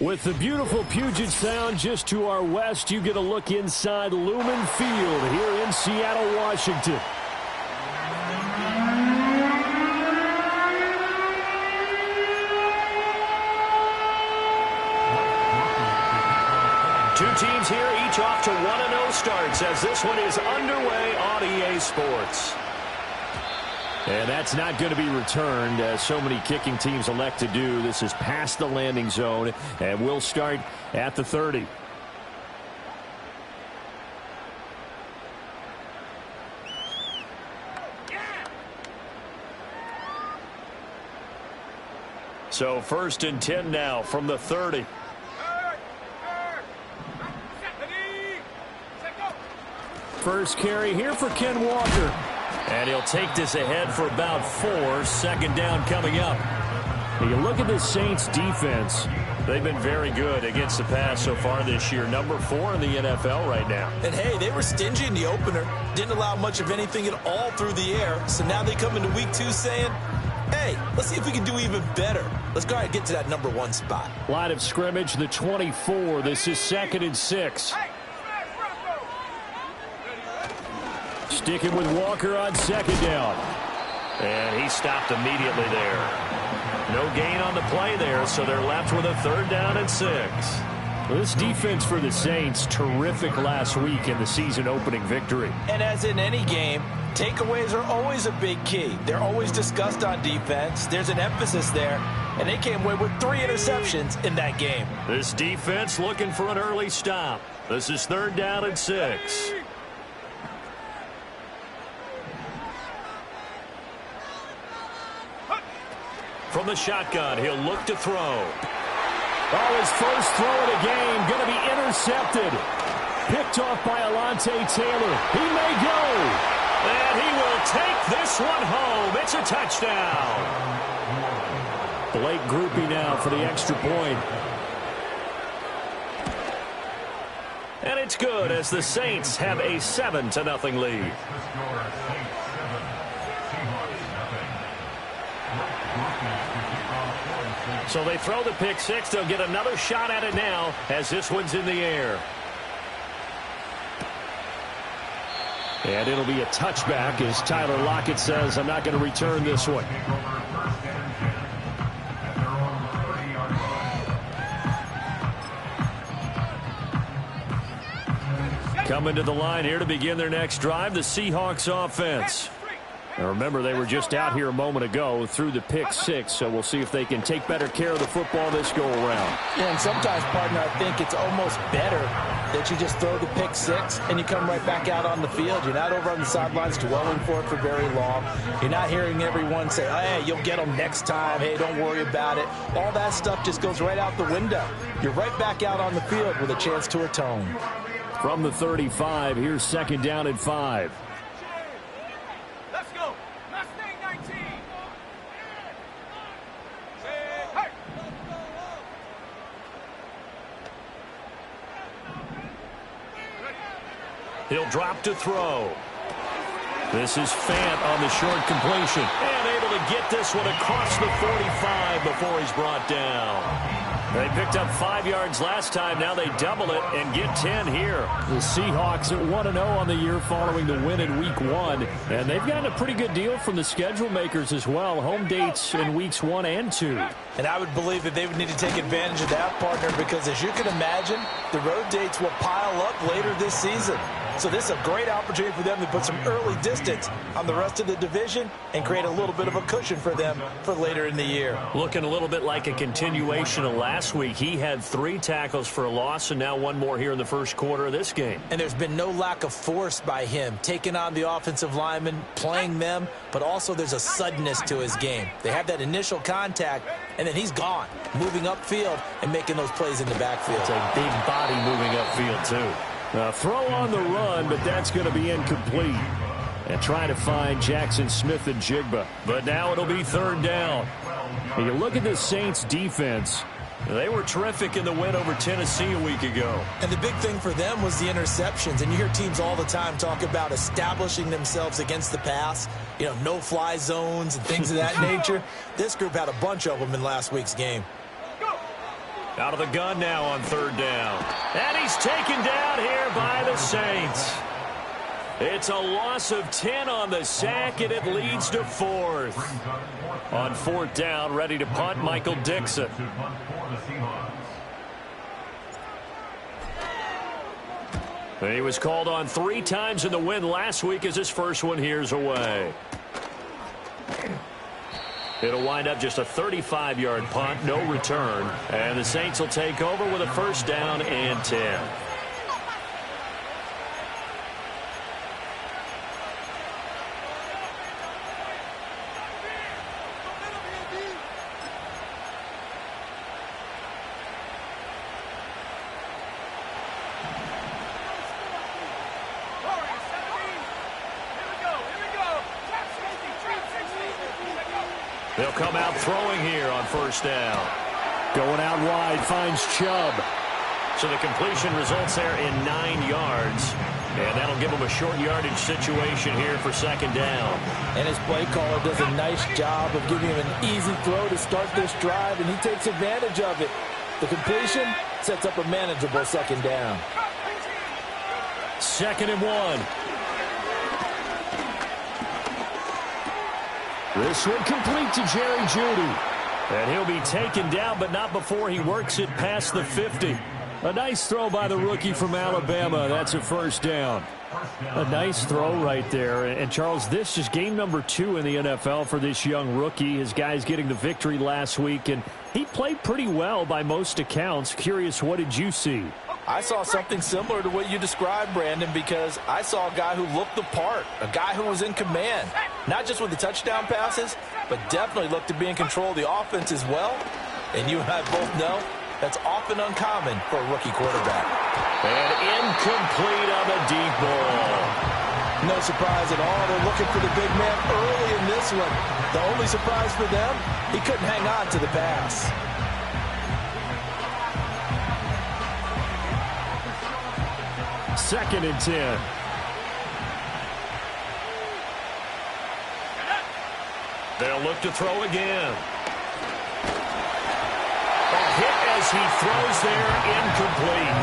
With the beautiful Puget Sound just to our west, you get a look inside Lumen Field here in Seattle, Washington. Two teams here, each off to 1-0 starts as this one is underway on EA Sports. And that's not going to be returned, as so many kicking teams elect to do. This is past the landing zone, and we'll start at the 30. So 1st and 10 now from the 30. First carry here for Ken Walker. And he'll take this ahead for about 4. 2nd down coming up. You look at the Saints defense. They've been very good against the pass so far this year. Number 4 in the NFL right now. And, hey, they were stingy in the opener. Didn't allow much of anything at all through the air. So now they come into week 2 saying, hey, let's see if we can do even better. Let's go ahead and get to that number 1 spot. Line of scrimmage, the 24. This is 2nd and 6. Sticking with Walker on 2nd down. And he stopped immediately there. No gain on the play there, so they're left with a 3rd down and 6. Well, this defense for the Saints, terrific last week in the season-opening victory. And as in any game, takeaways are always a big key. They're always discussed on defense. There's an emphasis there, and they came away with 3 interceptions in that game. This defense looking for an early stop. This is 3rd down and 6. From the shotgun, he'll look to throw. Oh, his first throw of the game going to be intercepted. Picked off by Alontae Taylor. He may go. And he will take this one home. It's a touchdown. Blake Groupie now for the extra point. And it's good as the Saints have a 7-0 lead. So they throw the pick 6. They'll get another shot at it now as this one's in the air. And it'll be a touchback as Tyler Lockett says, I'm not going to return this one. Coming to the line here to begin their next drive, the Seahawks offense. Now remember, they were just out here a moment ago through the pick 6, so we'll see if they can take better care of the football this go-around. Yeah, and sometimes, partner, I think it's almost better that you just throw the pick 6 and you come right back out on the field. You're not over on the sidelines dwelling for it for very long. You're not hearing everyone say, oh, hey, you'll get them next time. Hey, don't worry about it. All that stuff just goes right out the window. You're right back out on the field with a chance to atone. From the 35, here's 2nd down and 5. He'll drop to throw. This is Fant on the short completion. And able to get this one across the 45 before he's brought down. They picked up 5 yards last time. Now they double it and get 10 here. The Seahawks at 1-0 on the year following the win in Week 1. And they've gotten a pretty good deal from the schedule makers as well. Home dates in Weeks 1 and 2. And I would believe that they would need to take advantage of that, partner, because as you can imagine, the road dates will pile up later this season. So this is a great opportunity for them to put some early distance on the rest of the division and create a little bit of a cushion for them for later in the year. Looking a little bit like a continuation of last week. He had 3 tackles for a loss and now 1 more here in the first quarter of this game. And there's been no lack of force by him, taking on the offensive linemen, playing them, but also there's a suddenness to his game. They have that initial contact, and then he's gone, moving upfield and making those plays in the backfield. It's a big body moving upfield, too. Throw on the run, but that's going to be incomplete. And trying to find Jackson Smith and Jigba. But now it'll be 3rd down. And you look at the Saints defense. They were terrific in the win over Tennessee a week ago. And the big thing for them was the interceptions. And you hear teams all the time talk about establishing themselves against the pass. You know, no-fly zones and things of that nature. This group had a bunch of them in last week's game. Out of the gun now on 3rd down. And he's taken down here by the Saints. It's a loss of 10 on the sack, and it leads to 4th. On 4th down, ready to punt, Michael Dixon. And he was called on 3 times in the win last week as his first one here's away. It'll wind up just a 35-yard punt, no return. And the Saints will take over with a first down and 10. They'll come out throwing here on first down. Going out wide, finds Chubb. So the completion results there in 9 yards. And that'll give them a short yardage situation here for second down. And his play caller does a nice job of giving him an easy throw to start this drive, and he takes advantage of it. The completion sets up a manageable second down. 2nd and 1. This one complete to Jerry Jeudy. And he'll be taken down, but not before he works it past the 50. A nice throw by the rookie from Alabama. That's a first down. A nice throw right there. And, Charles, this is game number 2 in the NFL for this young rookie. His guys getting the victory last week, and he played pretty well by most accounts. Curious, what did you see? I saw something similar to what you described, Brandon, because I saw a guy who looked the part, a guy who was in command, not just with the touchdown passes, but definitely looked to be in control of the offense as well. And you and I both know that's often uncommon for a rookie quarterback. And incomplete on the deep ball. No surprise at all. They're looking for the big man early in this one. The only surprise for them, he couldn't hang on to the pass. Second and 10. They'll look to throw again. A hit as he throws there, incomplete.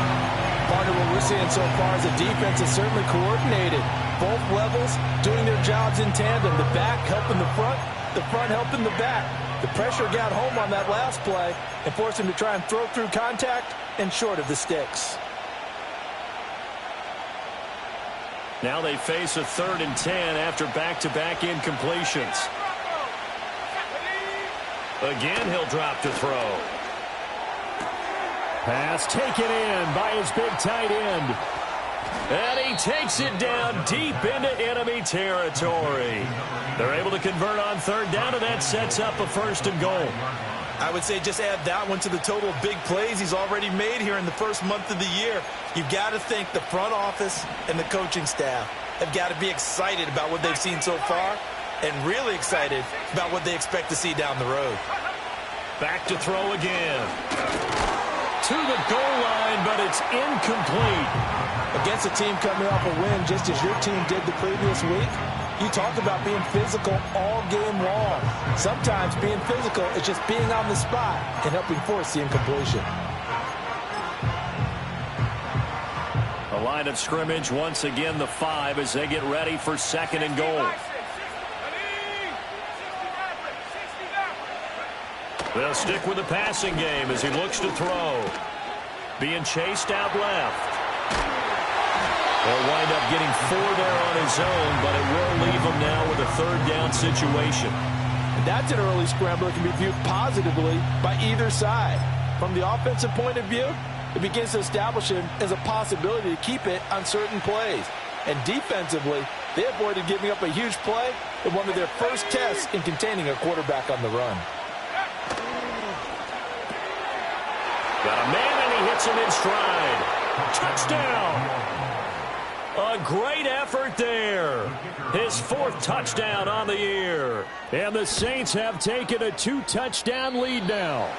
Part of what we're seeing so far is the defense is certainly coordinated. Both levels doing their jobs in tandem. The back helping the front helping the back. The pressure got home on that last play and forced him to try and throw through contact and short of the sticks. Now they face a 3rd and 10 after back-to-back incompletions. Again, he'll drop to throw. Pass taken in by his big tight end. And he takes it down deep into enemy territory. They're able to convert on 3rd down, and that sets up a 1st and goal. I would say just add that one to the total of big plays he's already made here in the first month of the year. You've got to think the front office and the coaching staff have got to be excited about what they've seen so far and really excited about what they expect to see down the road. Back to throw again. To the goal line, but it's incomplete. Against a team coming off a win just as your team did the previous week, you talk about being physical all game long. Sometimes being physical is just being on the spot and helping force the incompletion. The line of scrimmage, once again, the 5 as they get ready for 2nd and goal. They'll stick with the passing game as he looks to throw. Being chased out left. They'll wind up getting 4 there on his own, but it will leave him now with a 3rd down situation. And that's an early scramble that can be viewed positively by either side. From the offensive point of view, it begins to establish him as a possibility to keep it on certain plays. And defensively, they avoided giving up a huge play in one of their first tests in containing a quarterback on the run. Got a man, and he hits him in stride. Touchdown! A great effort there. His 4th touchdown on the year. And the Saints have taken a 2-touchdown lead now.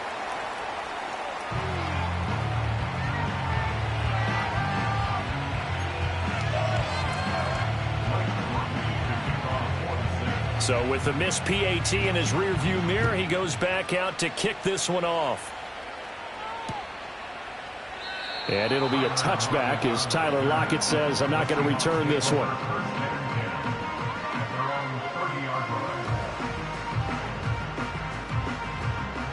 So with the missed PAT in his rearview mirror, he goes back out to kick this one off. And it'll be a touchback as Tyler Lockett says, I'm not going to return this one.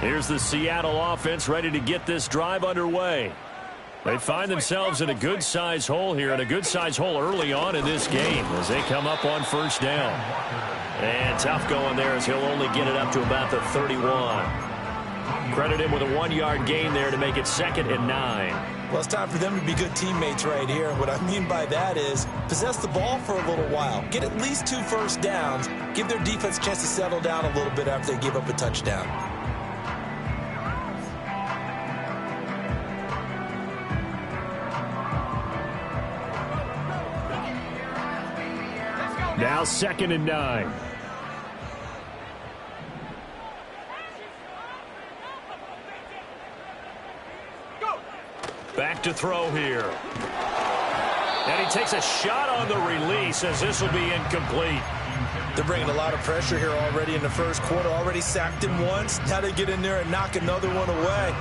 Here's the Seattle offense ready to get this drive underway. They find themselves in a good-size hole here, and a good-size hole early on in this game as they come up on first down. And tough going there as he'll only get it up to about the 31. Credit him with a 1-yard gain there to make it 2nd and 9. Well, it's time for them to be good teammates right here. And what I mean by that is possess the ball for a little while. Get at least 2 first downs. Give their defense a chance to settle down a little bit after they give up a touchdown. Now 2nd and 9. Back to throw here. And he takes a shot on the release as this will be incomplete. They're bringing a lot of pressure here already in the first quarter. Already sacked him once. Now they get in there and knock another one away.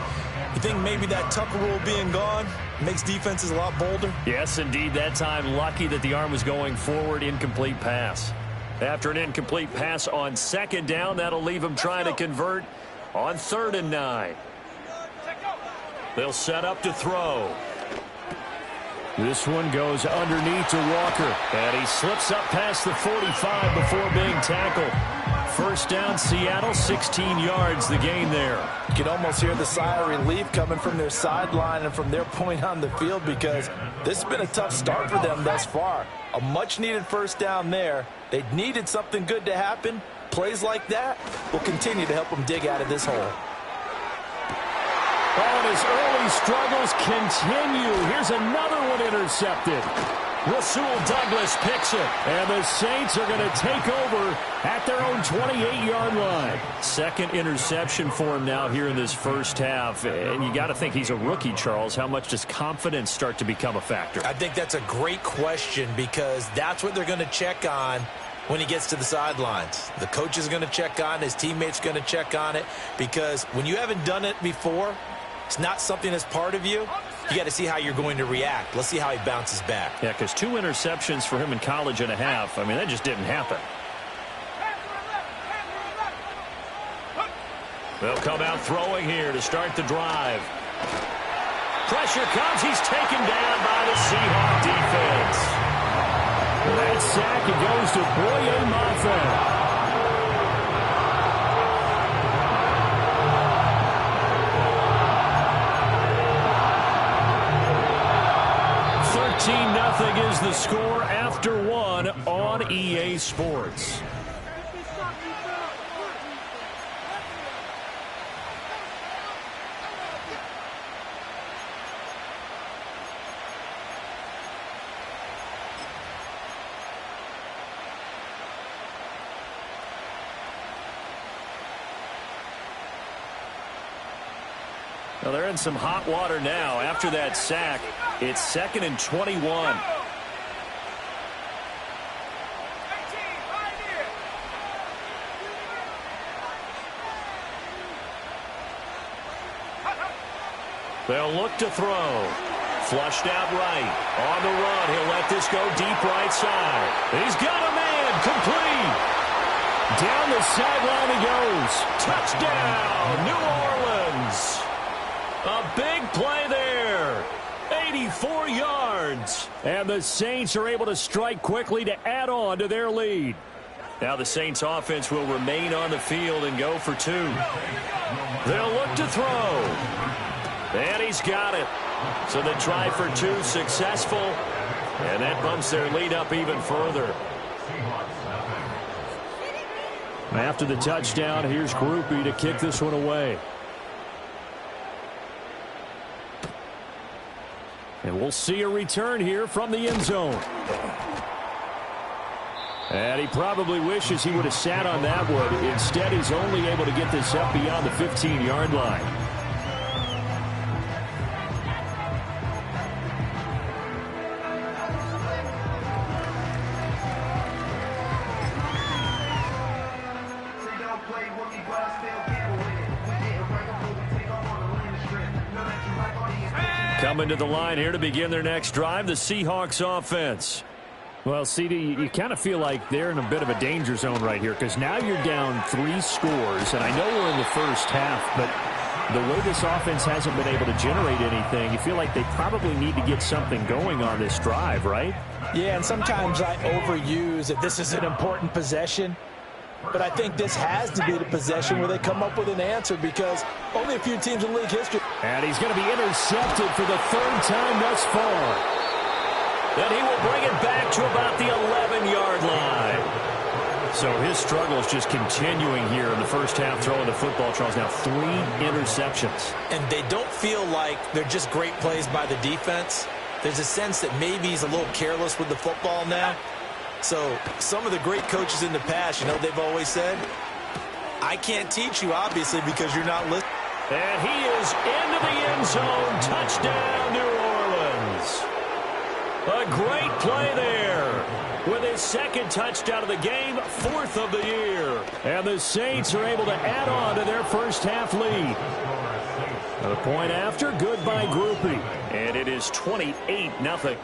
You think maybe that Tucker rule being gone makes defenses a lot bolder? Yes, indeed. That time, lucky that the arm was going forward. Incomplete pass. After an incomplete pass on 2nd down, that'll leave him trying to convert on 3rd and 9. They'll set up to throw. This one goes underneath to Walker. And he slips up past the 45 before being tackled. First down, Seattle, 16 yards the gain there. You can almost hear the sigh of relief coming from their sideline and from their point on the field because this has been a tough start for them thus far. A much-needed first down there. They needed something good to happen. Plays like that will continue to help them dig out of this hole. Oh, and his early struggles continue. Here's another one intercepted. Rasul Douglas picks it, and the Saints are going to take over at their own 28-yard line. 2nd interception for him now here in this first half, and you got to think he's a rookie, Charles. How much does confidence start to become a factor? I think that's a great question because that's what they're going to check on when he gets to the sidelines. The coach is going to check on it, his teammates going to check on it, because when you haven't done it before, it's not something that's part of you. You got to see how you're going to react. Let's see how he bounces back. Yeah, because 2 interceptions for him in college and a half. I mean, that just didn't happen. They'll come out throwing here to start the drive. Pressure comes. He's taken down by the Seahawk defense. That sack, it goes to Boye Mafe. 13-0 is the score after 1 on EA Sports. Well, they're in some hot water now. After that sack, it's 2nd and 21. They'll look to throw. Flushed out right. On the run, he'll let this go deep right side. He's got a man. Complete. Down the sideline he goes. Touchdown, New Orleans. A big play there. 84 yards. And the Saints are able to strike quickly to add on to their lead. Now the Saints offense will remain on the field and go for 2. They'll look to throw. And he's got it. So the try for 2 successful. And that bumps their lead up even further. After the touchdown, here's Groupie to kick this one away. And we'll see a return here from the end zone. And he probably wishes he would have sat on that one. Instead, he's only able to get this up beyond the 15-yard line. Coming to the line here to begin their next drive, the Seahawks offense. Well, CD, you kind of feel like they're in a bit of a danger zone right here because now you're down 3 scores, and I know we're in the first half, but the way this offense hasn't been able to generate anything, you feel like they probably need to get something going on this drive, right? Yeah, and sometimes I overuse that this is an important possession. But I think this has to be the possession where they come up with an answer because only a few teams in league history. And he's going to be intercepted for the third time thus far. Then he will bring it back to about the 11-yard line. So his struggle is just continuing here in the first half, throwing the football. Charles, now 3 interceptions. And they don't feel like they're just great plays by the defense. There's a sense that maybe he's a little careless with the football now. So some of the great coaches in the past, you know, they've always said, I can't teach you, obviously, because you're not listening. And he is into the end zone. Touchdown, New Orleans. A great play there. With his second touchdown of the game, 4th of the year. And the Saints are able to add on to their first half lead. A point after, good by Groupie. And it is 28-0.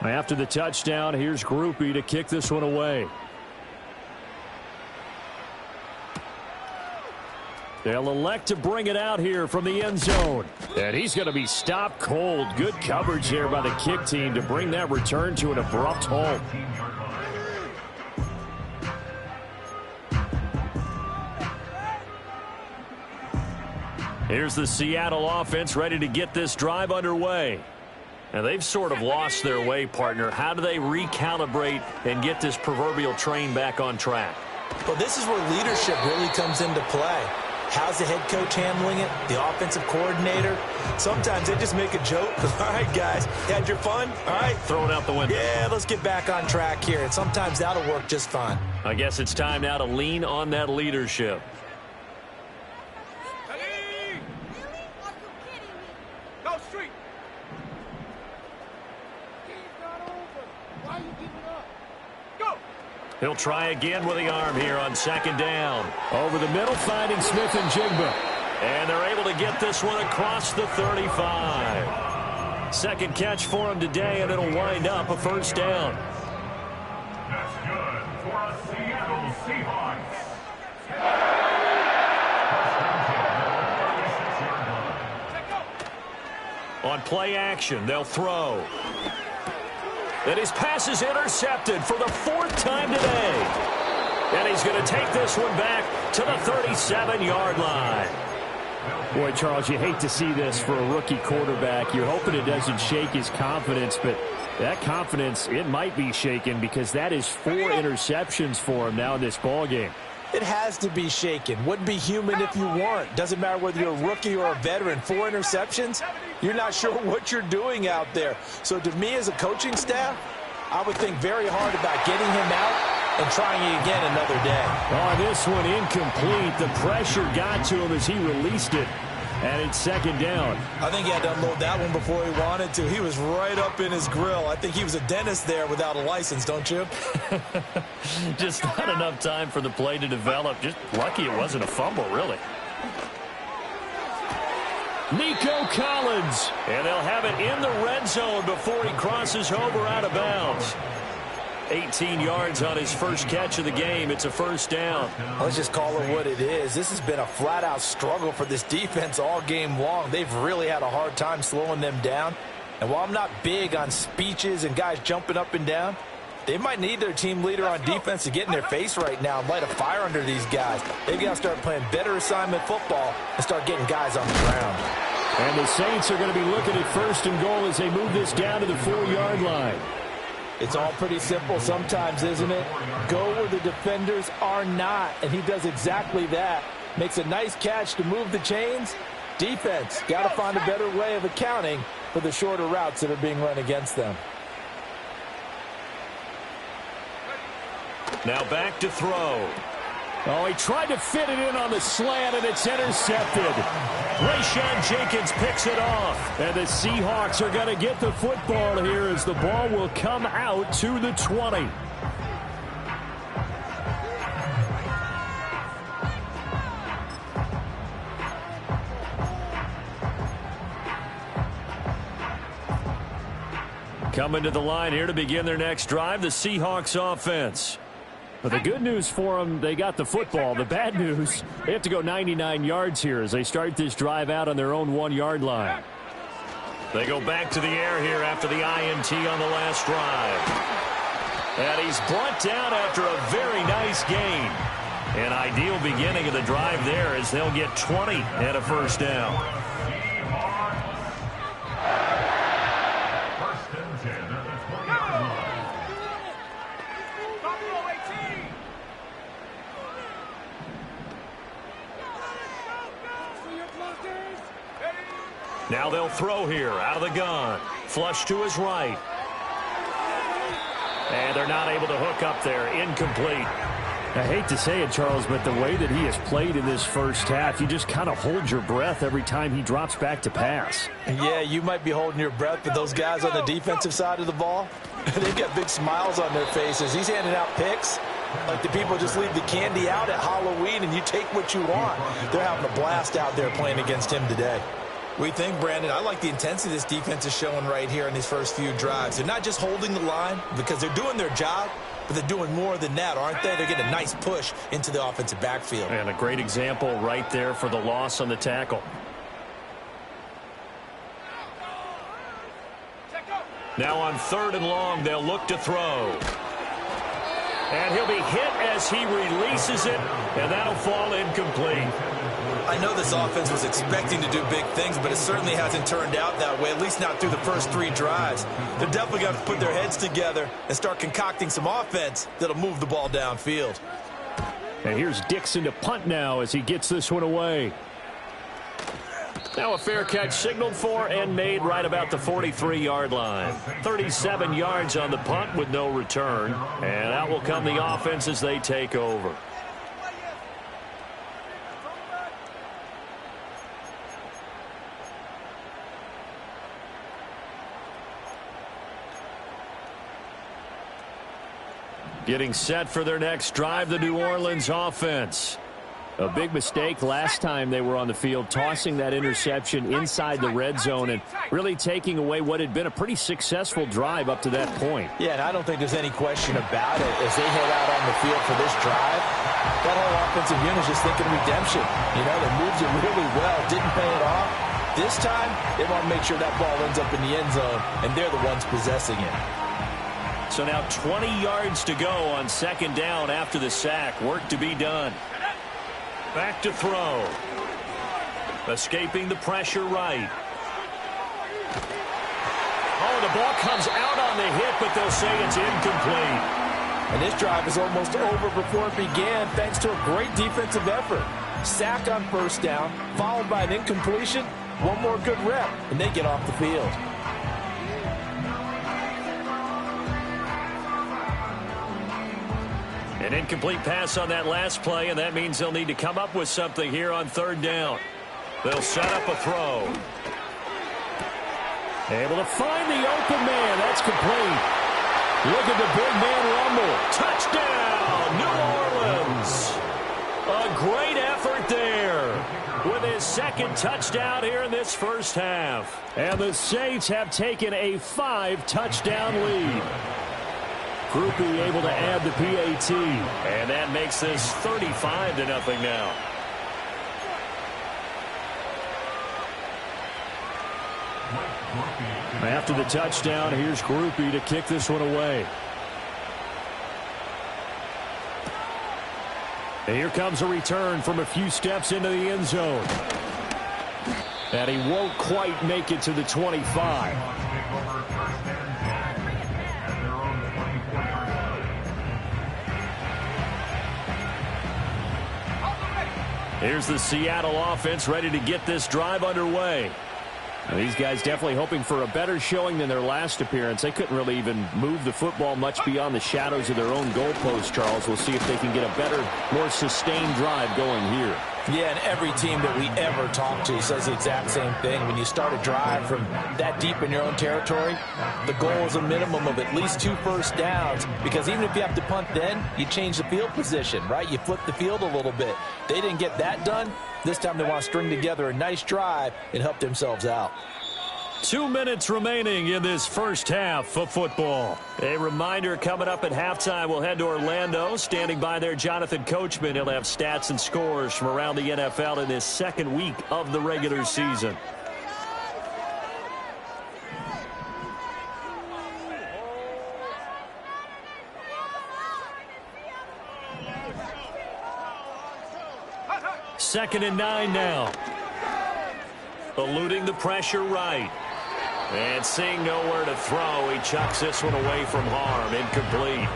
After the touchdown, here's Groupie to kick this one away. They'll elect to bring it out here from the end zone. And he's going to be stopped cold. Good coverage there by the kick team to bring that return to an abrupt halt. Here's the Seattle offense ready to get this drive underway. And they've sort of lost their way, partner. How do they recalibrate and get this proverbial train back on track? Well, this is where leadership really comes into play. How's the head coach handling it? The offensive coordinator? Sometimes they just make a joke. All right, guys, you had your fun? All right. Throw it out the window. Yeah, let's get back on track here. And sometimes that'll work just fine. I guess it's time now to lean on that leadership. Go street. He's not over. Why you giving up? Go. He'll try again with the arm here on second down. Over the middle, finding Smith and Jigba. And they're able to get this one across the 35. Second catch for him today, and it'll wind up a first down. That's good for the Seattle Seahawks. On play action, they'll throw. And his pass is intercepted for the 4th time today. And he's going to take this one back to the 37-yard line. Boy, Charles, you hate to see this for a rookie quarterback. You're hoping it doesn't shake his confidence, but that confidence, it might be shaken because that is 4 interceptions for him now in this ballgame. It has to be shaken. Wouldn't be human if you weren't. Doesn't matter whether you're a rookie or a veteran. 4 interceptions, you're not sure what you're doing out there. So to me as a coaching staff, I would think very hard about getting him out and trying it again another day. Oh, this one incomplete. The pressure got to him as he released it. And it's second down. I think he had to unload that one before he wanted to. He was right up in his grill. I think he was a dentist there without a license, don't you? Just not enough time for the play to develop. Just lucky it wasn't a fumble, really. Nico Collins. And they'll have it in the red zone before he crosses over out of bounds. 18 yards on his first catch of the game. It's a first down. Let's just call it what it is. This has been a flat-out struggle for this defense all game long. They've really had a hard time slowing them down. And while I'm not big on speeches and guys jumping up and down, they might need their team leader on defense to get in their face right now and light a fire under these guys. They've got to start playing better assignment football and start getting guys on the ground. And the Saints are going to be looking at first and goal as they move this down to the 4-yard line. It's all pretty simple sometimes, isn't it? Go where the defenders are not, and he does exactly that. Makes a nice catch to move the chains. Defense got to find a better way of accounting for the shorter routes that are being run against them. Now back to throw. Oh, he tried to fit it in on the slant, and it's intercepted. Rayshawn Jenkins picks it off. And the Seahawks are going to get the football here as the ball will come out to the 20. Coming to the line here to begin their next drive, the Seahawks offense. But the good news for them, they got the football. The bad news, they have to go 99 yards here as they start this drive out on their own 1-yard line. They go back to the air here after the INT on the last drive. And he's brought down after a very nice gain. An ideal beginning of the drive there as they'll get 20 and a first down. First and 10 at the 20-yard line. Now they'll throw here out of the gun. Flush to his right. And they're not able to hook up there. Incomplete. I hate to say it, Charles, but the way that he has played in this first half, you just kind of hold your breath every time he drops back to pass. Yeah, you might be holding your breath, but those guys on the defensive side of the ball, they've got big smiles on their faces. He's handing out picks like the people just leave the candy out at Halloween and you take what you want. They're having a blast out there playing against him today. What do you think, Brandon? I like the intensity this defense is showing right here in these first few drives. They're not just holding the line because they're doing their job, but they're doing more than that, aren't they? They're getting a nice push into the offensive backfield. And a great example right there for the loss on the tackle. Now on 3rd and long, they'll look to throw. And he'll be hit as he releases it, and that'll fall incomplete. I know this offense was expecting to do big things, but it certainly hasn't turned out that way, at least not through the first 3 drives. They're definitely going to put their heads together and start concocting some offense that'll move the ball downfield. And here's Dixon to punt now as he gets this one away. Now a fair catch signaled for and made right about the 43-yard line. 37 yards on the punt with no return. And out will come the offense as they take over. Getting set for their next drive, the New Orleans offense. A big mistake last time they were on the field, tossing that interception inside the red zone and really taking away what had been a pretty successful drive up to that point. Yeah, and I don't think there's any question about it. As they head out on the field for this drive, that whole offensive unit is just thinking redemption. You know, they moved it really well, didn't pay it off. This time, they want to make sure that ball ends up in the end zone, and they're the ones possessing it. So now 20 yards to go on 2nd down after the sack. Work to be done. Back to throw. Escaping the pressure right. Oh, the ball comes out on the hit, but they'll say it's incomplete. And this drive is almost over before it began thanks to a great defensive effort. Sack on 1st down, followed by an incompletion. One more good rep, and they get off the field. An incomplete pass on that last play, and that means they'll need to come up with something here on 3rd down. They'll set up a throw. Able to find the open man. That's complete. Look at the big man rumble. Touchdown, New Orleans. A great effort there with his 2nd touchdown here in this first half. And the Saints have taken a 5-touchdown lead. Groupie able to add the PAT. And that makes this 35-0 now. After the touchdown, here's Groupie to kick this one away. And here comes a return from a few steps into the end zone. And he won't quite make it to the 25. Here's the Seattle offense ready to get this drive underway. Now, these guys definitely hoping for a better showing than their last appearance. They couldn't really even move the football much beyond the shadows of their own goalpost, Charles. We'll see if they can get a better, more sustained drive going here. Yeah, and every team that we ever talk to says the exact same thing. When you start a drive from that deep in your own territory, the goal is a minimum of at least 2 first downs, because even if you have to punt then, you change the field position, right? You flip the field a little bit. They didn't get that done. This time they want to string together a nice drive and help themselves out. 2 minutes remaining in this first half of football. A reminder, coming up at halftime, we'll head to Orlando. Standing by there, Jonathan Coachman. He'll have stats and scores from around the NFL in this second week of the regular season. Second and 9 now. Eluding the pressure right. And seeing nowhere to throw, he chucks this one away from harm. Incomplete.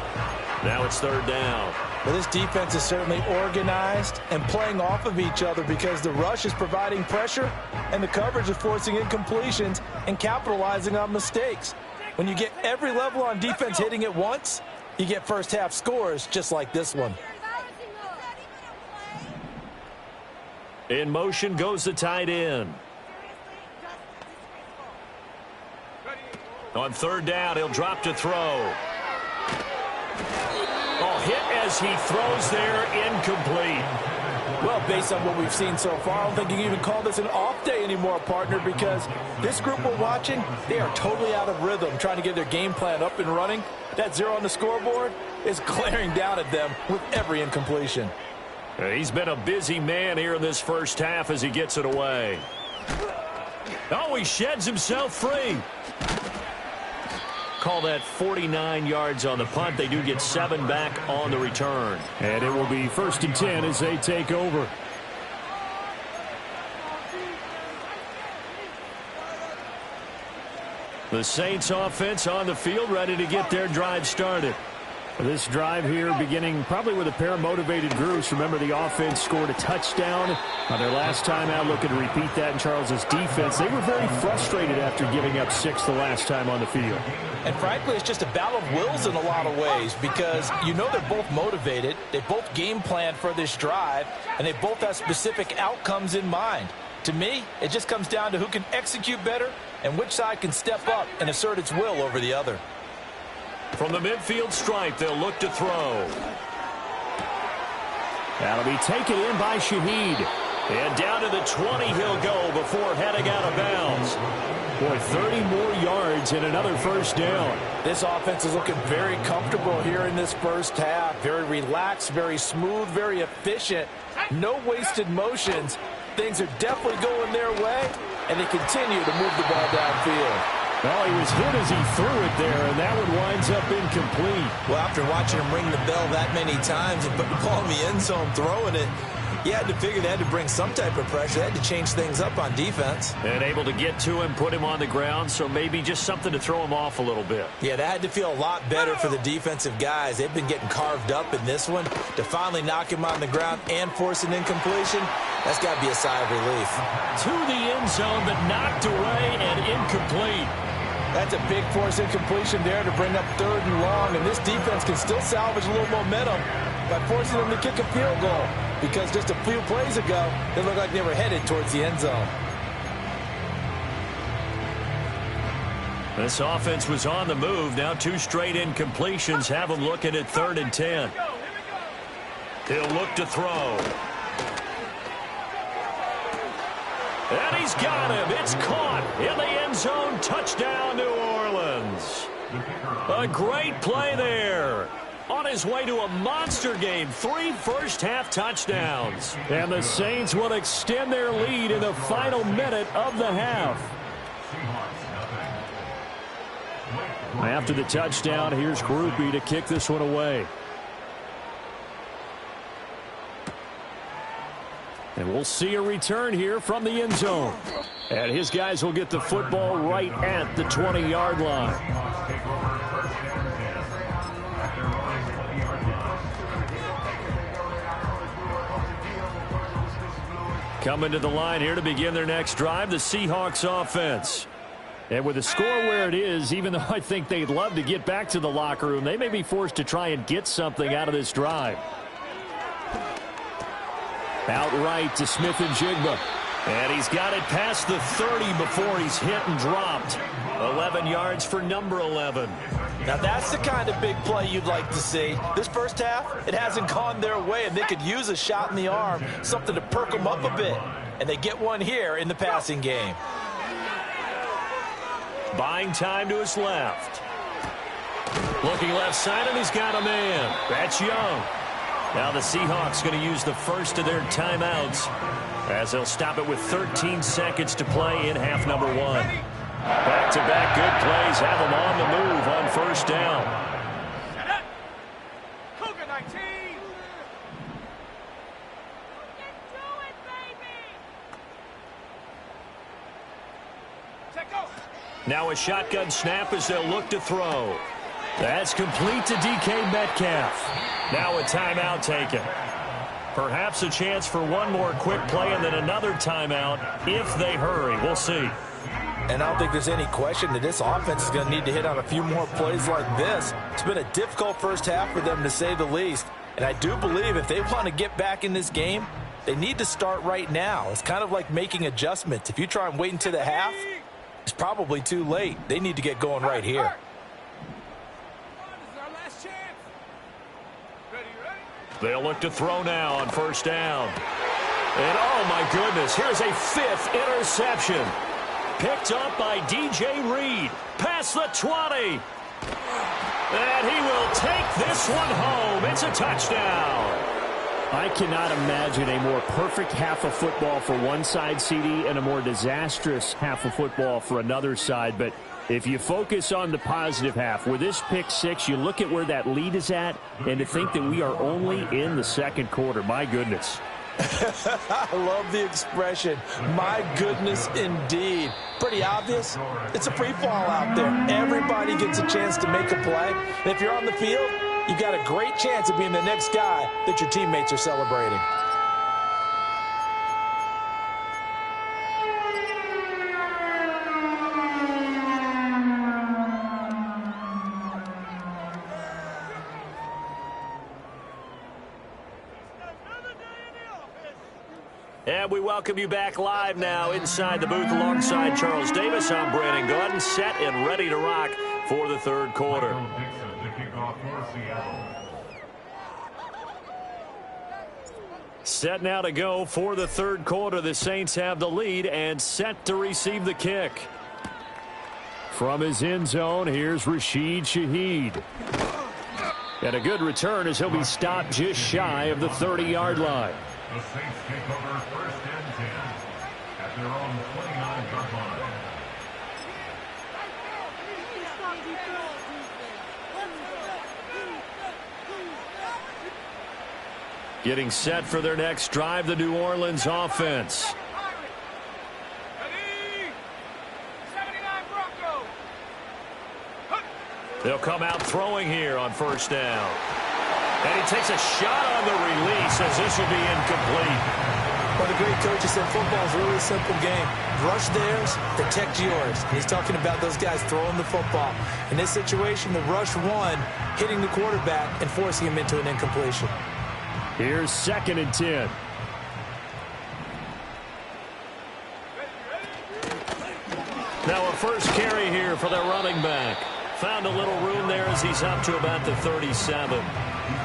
Now it's third down. Well, this defense is certainly organized and playing off of each other because the rush is providing pressure and the coverage is forcing incompletions and capitalizing on mistakes. When you get every level on defense hitting at once, you get first half scores just like this one. In motion goes the tight end. On third down, he'll drop to throw. Oh, hit as he throws there, incomplete. Well, based on what we've seen so far, I don't think you can even call this an off day anymore, partner, because this group we're watching, they are totally out of rhythm, trying to get their game plan up and running. That 0 on the scoreboard is glaring down at them with every incompletion. He's been a busy man here in this first half as he gets it away. Oh, he sheds himself free. Call that 49 yards on the punt. They do get 7 back on the return. And it will be 1st and 10 as they take over. The Saints offense on the field, ready to get their drive started. This drive here beginning probably with a pair of motivated groups. Remember, the offense scored a touchdown on their last time out, looking to repeat that in Charles's defense. They were very frustrated after giving up 6 the last time on the field. And frankly, it's just a battle of wills in a lot of ways because you know they're both motivated. They both game plan for this drive, and they both have specific outcomes in mind. To me, it just comes down to who can execute better and which side can step up and assert its will over the other. From the midfield stripe, they'll look to throw. That'll be taken in by Shaheed. And down to the 20 he'll go before heading out of bounds. Boy, 30 more yards and another first down. This offense is looking very comfortable here in this first half. Very relaxed, very smooth, very efficient. No wasted motions. Things are definitely going their way, and they continue to move the ball downfield. Well, he was hit as he threw it there, and that one winds up incomplete. Well, after watching him ring the bell that many times and put the ball in the end zone throwing it, you had to figure they had to bring some type of pressure. They had to change things up on defense. And able to get to him, put him on the ground, so maybe just something to throw him off a little bit. Yeah, that had to feel a lot better for the defensive guys. They've been getting carved up in this one. To finally knock him on the ground and force an incompletion, that's got to be a sigh of relief. To the end zone, but knocked away and incomplete. That's a big force incompletion there to bring up 3rd and long, and this defense can still salvage a little momentum by forcing them to kick a field goal because just a few plays ago, they looked like they were headed towards the end zone. This offense was on the move. Now 2 straight incompletions have them looking at 3rd and 10. He'll look to throw. And he's got him. It's caught in the end zone. Touchdown, New Orleans. A great play there. On his way to a monster game. 3 first-half touchdowns. And the Saints will extend their lead in the final minute of the half. After the touchdown, here's Groupie to kick this one away. And we'll see a return here from the end zone. And his guys will get the football right at the 20-yard line. Coming to the line here to begin their next drive, the Seahawks offense. And with the score where it is, even though I think they'd love to get back to the locker room, they may be forced to try and get something out of this drive. Outright to Smith and Jigba. And he's got it past the 30 before he's hit and dropped. 11 yards for number 11. Now that's the kind of big play you'd like to see. This first half, it hasn't gone their way, and they could use a shot in the arm, something to perk them up a bit. And they get one here in the passing game. Buying time to his left. Looking left side, and he's got a man. That's Young. Now the Seahawks going to use the first of their timeouts as they'll stop it with 13 seconds to play in half number 1. Back-to-back good plays have them on the move on first down. Cougar 19. Now a shotgun snap as they'll look to throw. That's complete to DK Metcalf. Now a timeout taken. Perhaps a chance for one more quick play and then another timeout if they hurry. We'll see. And I don't think there's any question that this offense is going to need to hit on a few more plays like this. It's been a difficult first half for them, to say the least. And I do believe if they want to get back in this game, they need to start right now. It's kind of like making adjustments. If you try and wait until the half, it's probably too late. They need to get going right here. They'll look to throw now on first down. And oh my goodness, here's a 5th interception. Picked up by DJ Reed. Past the 20. And he will take this one home. It's a touchdown. I cannot imagine a more perfect half of football for one side, CD, and a more disastrous half of football for another side. But if you focus on the positive half, with this pick 6, you look at where that lead is at, and to think that we are only in the second quarter. My goodness. I love the expression, my goodness indeed. Pretty obvious. It's a free fall out there. Everybody gets a chance to make a play. And if you're on the field, you've got a great chance of being the next guy that your teammates are celebrating. And we welcome you back live now inside the booth alongside Charles Davis. I'm Brandon Gordon, set and ready to rock for the third quarter. Set now to go for the third quarter. The Saints have the lead and set to receive the kick. From his end zone, here's Rashid Shaheed. And a good return as he'll be stopped just shy of the 30-yard line. The Saints take over 1st and 10 at their own 29-yard line. Getting set for their next drive, the New Orleans offense. They'll come out throwing here on first down. And he takes a shot on the release as this will be incomplete. Well, the great coach said football is a really simple game. Rush theirs, protect yours. And he's talking about those guys throwing the football. In this situation, the rush one, hitting the quarterback and forcing him into an incompletion. Here's 2nd and 10. Now a first carry here for their running back. Found a little room there as he's up to about the 37.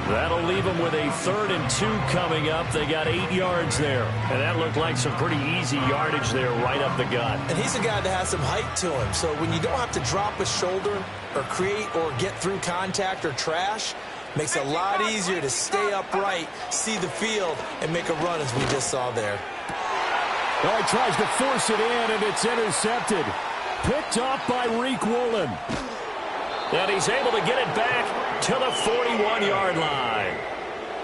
That'll leave them with a 3rd and 2 coming up. They got 8 yards there. And that looked like some pretty easy yardage there right up the gut. And he's a guy that has some height to him. So when you don't have to drop a shoulder or create or get through contact or trash, makes it a lot easier to stay upright, see the field, and make a run as we just saw there. Oh, he tries to force it in, and it's intercepted. Picked up by Reek Woolen. And he's able to get it back to the 41-yard line.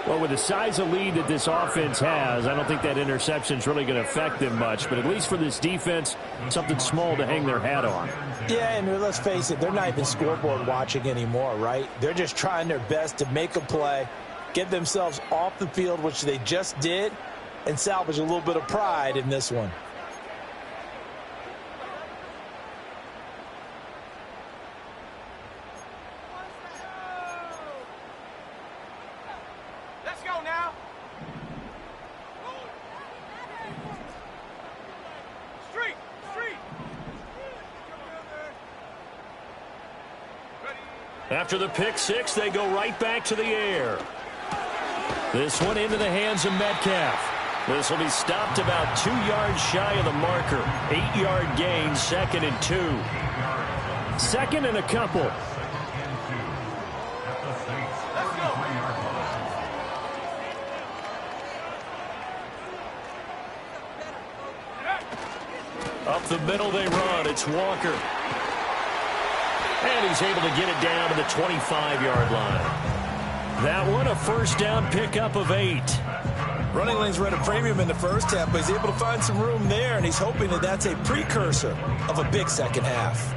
Well, with the size of lead that this offense has, I don't think that interception is really going to affect them much. But at least for this defense, something small to hang their hat on. Yeah, and let's face it, they're not even scoreboard watching anymore, right? They're just trying their best to make a play, get themselves off the field, which they just did, and salvage a little bit of pride in this one. After the pick 6, they go right back to the air. This one into the hands of Metcalf. This will be stopped about 2 yards shy of the marker. 8-yard gain, 2nd and 2. 2nd and a couple. Up the middle they run. It's Walker. And he's able to get it down to the 25-yard line. That one a first down pickup of 8. Running lanes were at a premium in the first half, but he's able to find some room there, and he's hoping that that's a precursor of a big second half.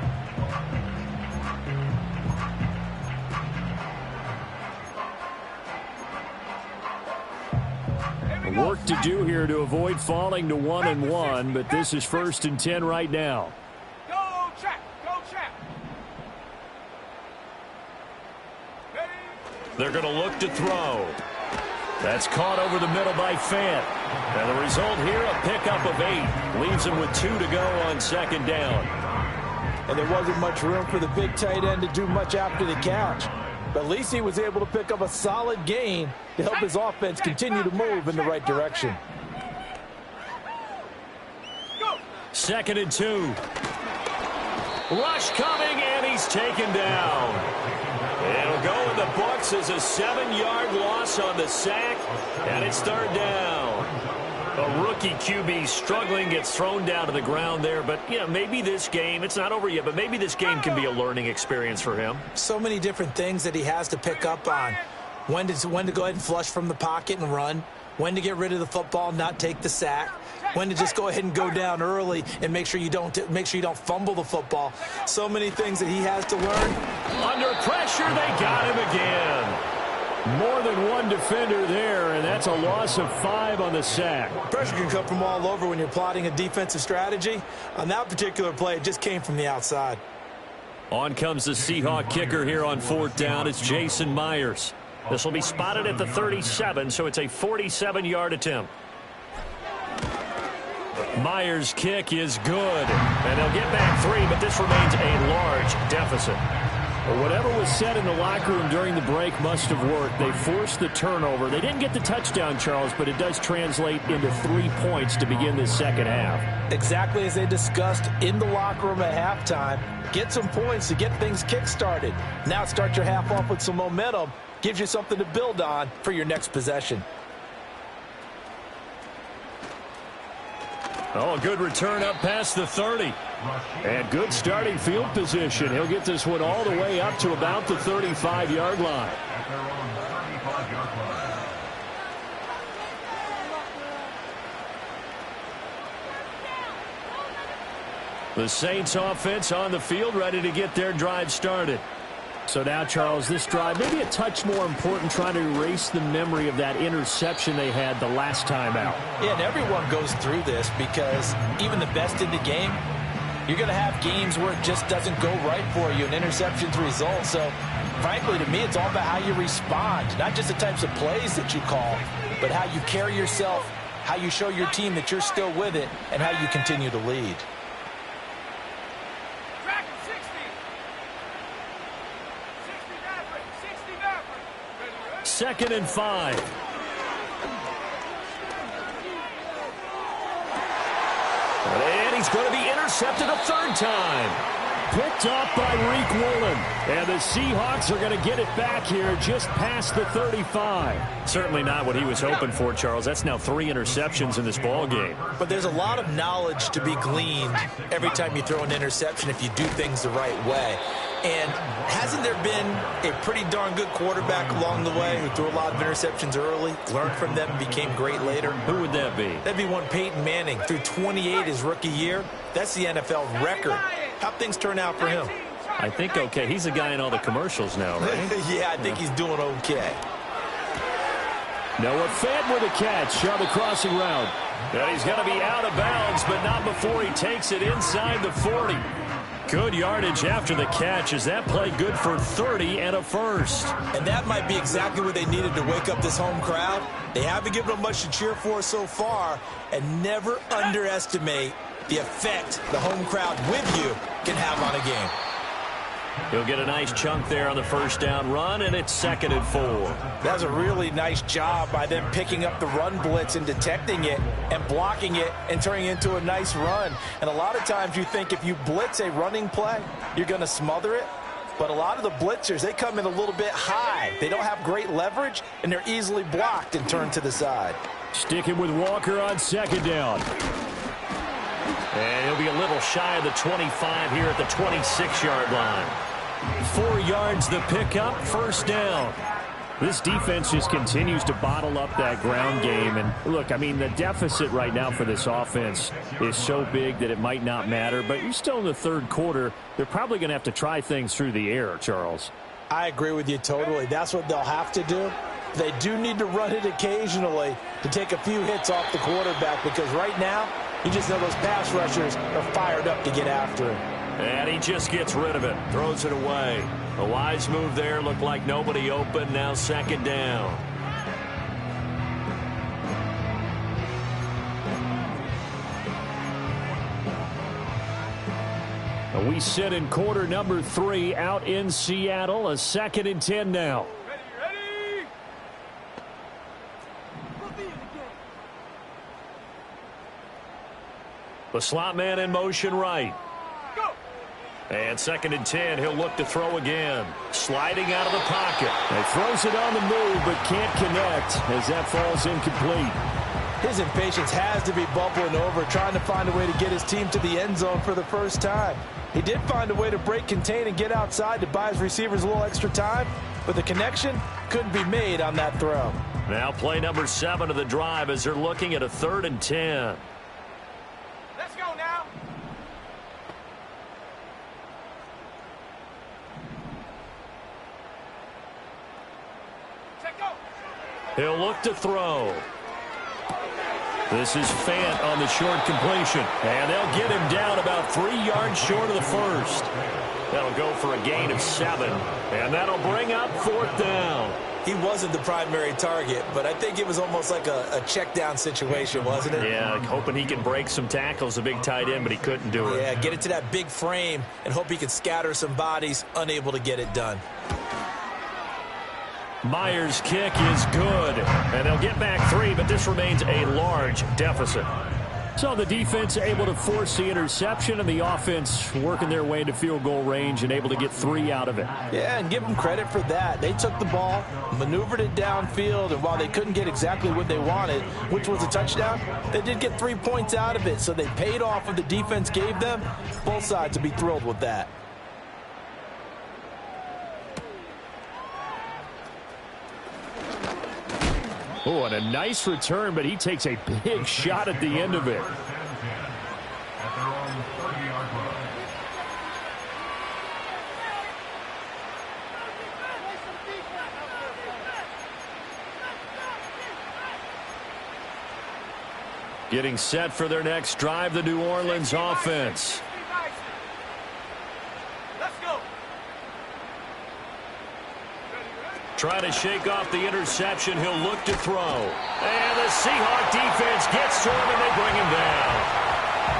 Work to do here to avoid falling to 1-1, but this is 1st and 10 right now. Go check. They're going to look to throw. That's caught over the middle by Fant. And the result here, a pickup of 8. Leaves him with 2 to go on 2nd down. And there wasn't much room for the big tight end to do much after the catch. But at least he was able to pick up a solid gain to help his offense continue to move in the right direction. 2nd and 2. Rush coming, and he's taken down. It'll go in the books as a 7-yard loss on the sack, and it's 3rd down. A rookie QB struggling, gets thrown down to the ground there. But, maybe this game, it's not over yet, but maybe this game can be a learning experience for him. So many different things that he has to pick up on. When to go ahead and flush from the pocket and run. When to get rid of the football, not take the sack. When to just go ahead and go down early and make sure you don't fumble the football. So many things that he has to learn. Under pressure, they got him again. More than one defender there, and that's a loss of 5 on the sack. Pressure can come from all over when you're plotting a defensive strategy. On that particular play, it just came from the outside. On comes the Seahawk kicker here on 4th down. It's Jason Myers. This will be spotted at the 37, so it's a 47-yard attempt. Myers' kick is good, and they'll get back 3, but this remains a large deficit. Well, whatever was said in the locker room during the break must have worked. They forced the turnover. They didn't get the touchdown, Charles, but it does translate into 3 points to begin this second half. Exactly as they discussed in the locker room at halftime. Get some points to get things kick-started. Now start your half off with some momentum. Gives you something to build on for your next possession. Oh, a good return up past the 30. And good starting field position. He'll get this one all the way up to about the 35-yard line. The Saints offense on the field, ready to get their drive started. So now, Charles, this drive maybe a touch more important, trying to erase the memory of that interception they had the last time out. Yeah, and everyone goes through this because even the best in the game, you're going to have games where it just doesn't go right for you, and interceptions result. So, frankly, to me, it's all about how you respond, not just the types of plays that you call, but how you carry yourself, how you show your team that you're still with it, and how you continue to lead. 2nd and 5. And he's going to be intercepted a 3rd time. Picked off by Reek Woolen. And the Seahawks are going to get it back here just past the 35. Certainly not what he was hoping for, Charles. That's now 3 interceptions in this ball game. But there's a lot of knowledge to be gleaned every time you throw an interception if you do things the right way. And hasn't there been a pretty darn good quarterback along the way who threw a lot of interceptions early, learned from them, and became great later? Who would that be? That'd be one Peyton Manning. Threw 28 his rookie year. That's the NFL record. How'd things turn out for him? I think okay. He's the guy in all the commercials now, right? Yeah, I think he's doing okay. Noah Fant with a catch on the crossing route. And he's going to be out of bounds, but not before he takes it inside the 40. Good yardage after the catch. Is that play good for 30 and a first? And that might be exactly what they needed to wake up this home crowd. They haven't given them much to cheer for so far, and never underestimate the effect the home crowd with you can have on a game. He'll get a nice chunk there on the first down run, and it's 2nd and 4. That's a really nice job by them picking up the run blitz and detecting it and blocking it and turning it into a nice run. And a lot of times you think if you blitz a running play, you're going to smother it. But a lot of the blitzers, they come in a little bit high. They don't have great leverage, and they're easily blocked and turned to the side. Sticking with Walker on 2nd down. And he'll be a little shy of the 25 here at the 26-yard line. 4 yards the pickup, 1st down. This defense just continues to bottle up that ground game. And look, I mean, the deficit right now for this offense is so big that it might not matter. But you're still in the 3rd quarter. They're probably going to have to try things through the air, Charles. I agree with you totally. That's what they'll have to do. They do need to run it occasionally to take a few hits off the quarterback, because right now, you just know those pass rushers are fired up to get after him. And he just gets rid of it, throws it away. A wise move there, looked like nobody open, now 2nd down. We sit in quarter number 3 out in Seattle, a 2nd and 10 now. The slot man in motion right. And 2nd and 10, he'll look to throw again. Sliding out of the pocket. He throws it on the move, but can't connect as that falls incomplete. His impatience has to be bubbling over, trying to find a way to get his team to the end zone for the first time. He did find a way to break, contain, and get outside to buy his receivers a little extra time, but the connection couldn't be made on that throw. Now play number 7 of the drive as they're looking at a 3rd and 10. Let's go now. He'll look to throw. This is Fant on the short completion. And they'll get him down about 3 yards short of the first. That'll go for a gain of 7. And that'll bring up 4th down. He wasn't the primary target, but I think it was almost like a check down situation, wasn't it? Yeah, hoping he can break some tackles, a big tight end, but he couldn't do it. Yeah, get it to that big frame and hope he can scatter some bodies, unable to get it done. Myers' kick is good, and they'll get back 3, but this remains a large deficit. So the defense able to force the interception, and the offense working their way into field goal range and able to get 3 out of it. Yeah, and give them credit for that. They took the ball, maneuvered it downfield, and while they couldn't get exactly what they wanted, which was a touchdown, they did get 3 points out of it, so they paid off what the defense gave them. Both sides will be thrilled with that. Oh, and a nice return, but he takes a big shot at the end of it. At their own 30-yard line. Getting set for their next drive, the New Orleans offense. Trying to shake off the interception. He'll look to throw. And the Seahawk defense gets to him, and they bring him down.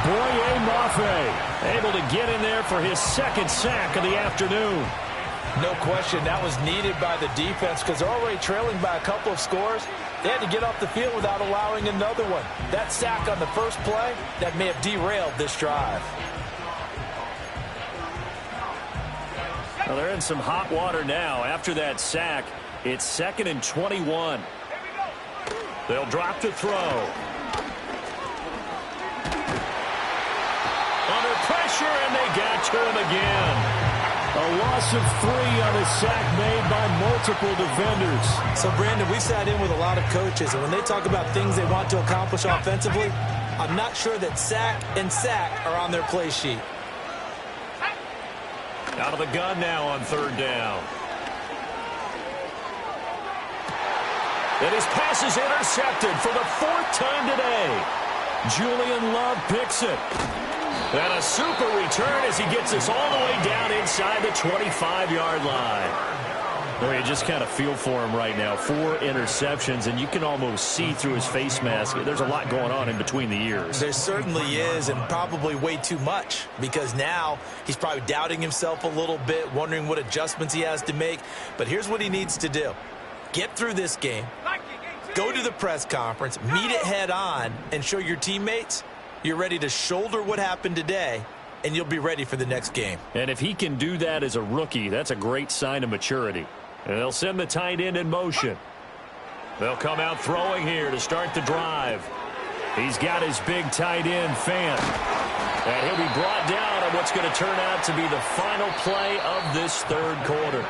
Boye Mafe able to get in there for his 2nd sack of the afternoon. No question, that was needed by the defense because they're already trailing by a couple of scores. They had to get off the field without allowing another one. That sack on the first play, that may have derailed this drive. Well, they're in some hot water now. After that sack, it's 2nd and 21. They'll drop to throw. Under pressure, and they got to him again. A loss of 3 on a sack made by multiple defenders. So, Brandon, we sat in with a lot of coaches, and when they talk about things they want to accomplish offensively, I'm not sure that sack and sack are on their play sheet. Out of the gun now on 3rd down. And his pass is intercepted for the 4th time today. Julian Love picks it. And a super return as he gets us all the way down inside the 25-yard line. Well, you just kind of feel for him right now. 4 interceptions, and you can almost see through his face mask. There's a lot going on in between the ears. There certainly is, and probably way too much, because now he's probably doubting himself a little bit, wondering what adjustments he has to make. But here's what he needs to do. Get through this game, go to the press conference, meet it head on, and show your teammates you're ready to shoulder what happened today, and you'll be ready for the next game. And if he can do that as a rookie, that's a great sign of maturity. And they'll send the tight end in motion. They'll come out throwing here to start the drive. He's got his big tight end, Fant. And he'll be brought down on what's going to turn out to be the final play of this third quarter.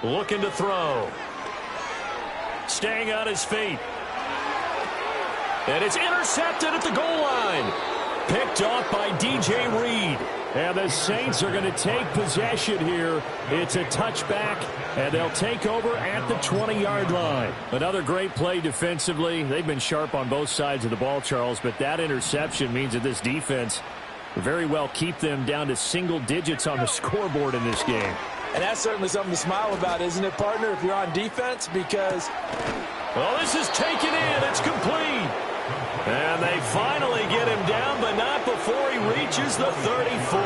Looking to throw. Staying on his feet. And it's intercepted at the goal line. Picked off by DJ Reed. And the Saints are going to take possession here. It's a touchback, and they'll take over at the 20-yard line. Another great play defensively. They've been sharp on both sides of the ball, Charles, but that interception means that this defense very well keep them down to single digits on the scoreboard in this game. And that's certainly something to smile about, isn't it, partner, if you're on defense? Because, well, this is taken in. It's complete. And they finally get him down, but not before he reaches the 34.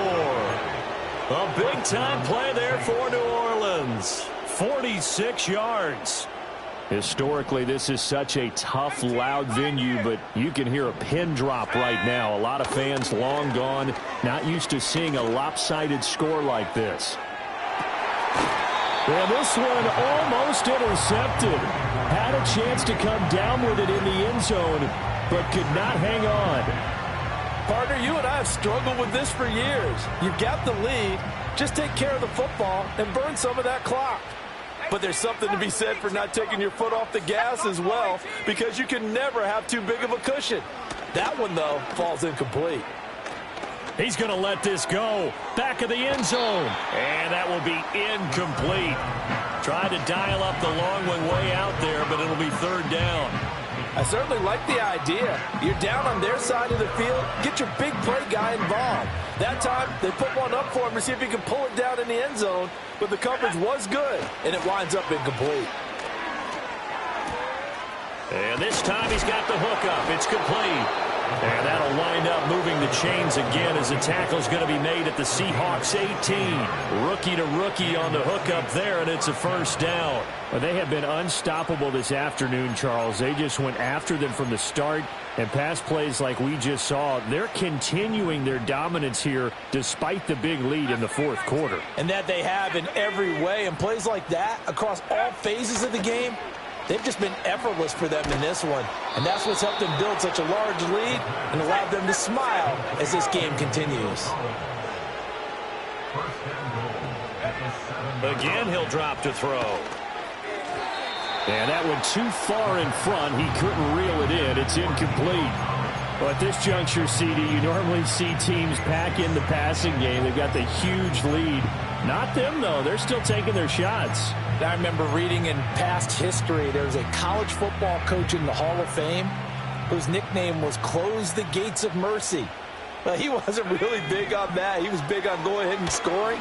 A big-time play there for New Orleans. 46 yards. Historically, this is such a tough, loud venue, but you can hear a pin drop right now. A lot of fans long gone, not used to seeing a lopsided score like this. And this one almost intercepted. Had a chance to come down with it in the end zone, but could not hang on. Partner, you and I have struggled with this for years. You've got the lead. Just take care of the football and burn some of that clock. But there's something to be said for not taking your foot off the gas as well, because you can never have too big of a cushion. That one, though, falls incomplete. He's going to let this go. Back of the end zone. And that will be incomplete. Tried to dial up the long one way out there, but it'll be third down. I certainly like the idea. You're down on their side of the field. Get your big play guy involved. That time, they put one up for him to see if he can pull it down in the end zone, but the coverage was good, and it winds up incomplete. And this time he's got the hookup. It's complete. And that'll wind up moving the chains again as the tackle's going to be made at the Seahawks 18. Rookie to rookie on the hookup there, and it's a first down. Well, they have been unstoppable this afternoon, Charles. They just went after them from the start, and pass plays like we just saw, they're continuing their dominance here despite the big lead in the fourth quarter. And that they have in every way, and plays like that across all phases of the game, they've just been effortless for them in this one. And that's what's helped them build such a large lead and allowed them to smile as this game continues. Again, he'll drop to throw. And that one too far in front. He couldn't reel it in. It's incomplete. Well, at this juncture, CD, you normally see teams pack in the passing game. They've got the huge lead. Not them, though. They're still taking their shots. I remember reading in past history, there was a college football coach in the Hall of Fame whose nickname was Close the Gates of Mercy. Well, he wasn't really big on that. He was big on going ahead and scoring.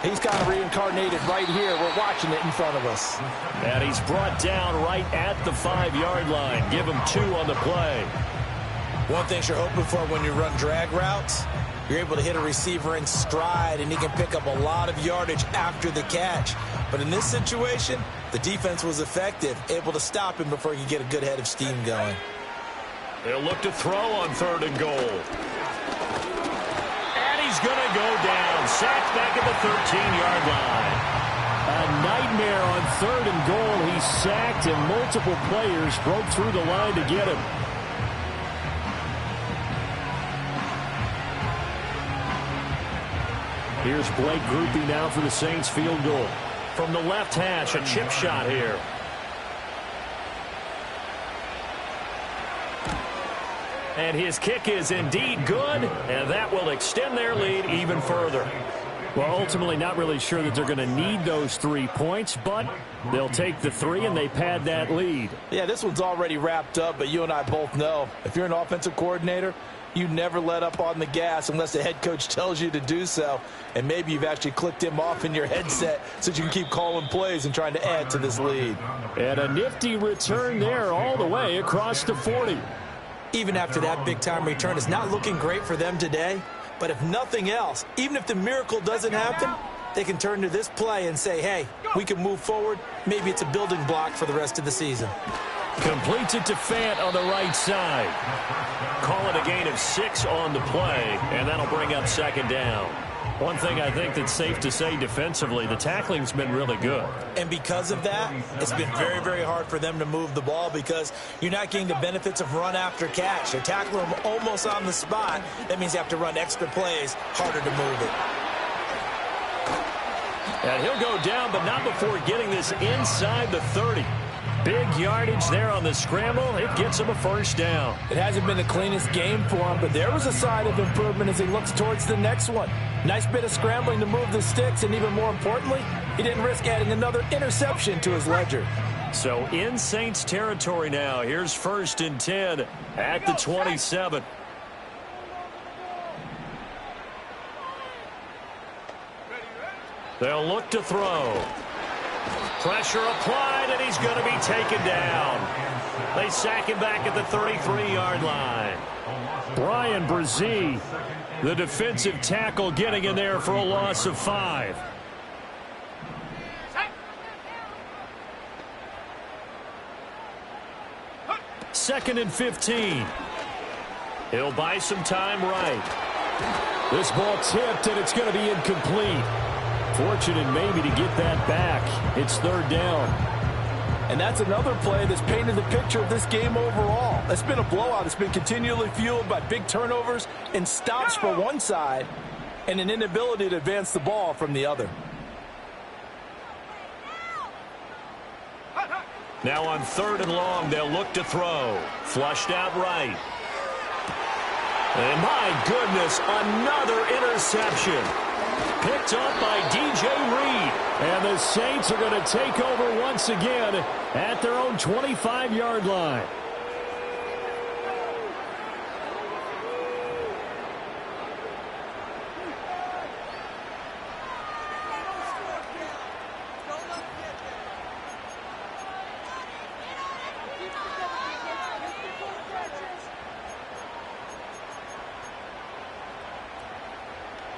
He's kind of reincarnated right here. We're watching it in front of us. And he's brought down right at the 5-yard line. Give him 2 on the play. One thing you're hoping for when you run drag routes, you're able to hit a receiver in stride, and he can pick up a lot of yardage after the catch. But in this situation, the defense was effective, able to stop him before he could get a good head of steam going. They'll look to throw on 3rd and goal. And he's going to go down. Sacked back at the 13-yard line. A nightmare on 3rd and goal. He's sacked, and multiple players broke through the line to get him. Here's Blake Grupe now for the Saints field goal. From the left hash, a chip shot here. And his kick is indeed good, and that will extend their lead even further. Well, ultimately not really sure that they're going to need those 3 points, but they'll take the 3 and they pad that lead. Yeah, this one's already wrapped up, but you and I both know if you're an offensive coordinator, you never let up on the gas unless the head coach tells you to do so. And maybe you've actually clicked him off in your headset so you can keep calling plays and trying to add to this lead. And a nifty return there all the way across the 40. Even after that big-time return, it's not looking great for them today. But if nothing else, even if the miracle doesn't happen, they can turn to this play and say, hey, we can move forward. Maybe it's a building block for the rest of the season. Completes it to Fant on the right side. Call it a gain of 6 on the play, and that'll bring up second down. One thing I think that's safe to say defensively, the tackling's been really good. And because of that, it's been very, very hard for them to move the ball because you're not getting the benefits of run after catch. They're tackling them almost on the spot. That means you have to run extra plays, harder to move it. And he'll go down, but not before getting this inside the 30. Big yardage there on the scramble. It gets him a first down. It hasn't been the cleanest game for him, but there was a sign of improvement as he looks towards the next one. Nice bit of scrambling to move the sticks, and even more importantly, he didn't risk adding another interception to his ledger. So in Saints territory now. Here's 1st and 10 at the 27. They'll look to throw. Pressure applied, and he's going to be taken down. They sack him back at the 33-yard line. Brian Brzee, the defensive tackle, getting in there for a loss of 5. Second and 15. He'll buy some time right. This ball tipped, and it's going to be incomplete. Fortunate maybe to get that back. It's 3rd down. And that's another play that's painted the picture of this game overall. It's been a blowout. It's been continually fueled by big turnovers and stops for one side and an inability to advance the ball from the other. Now on 3rd and long, they'll look to throw. Flushed out right. And my goodness, another interception. Picked up by DJ Reed. And the Saints are going to take over once again at their own 25-yard line.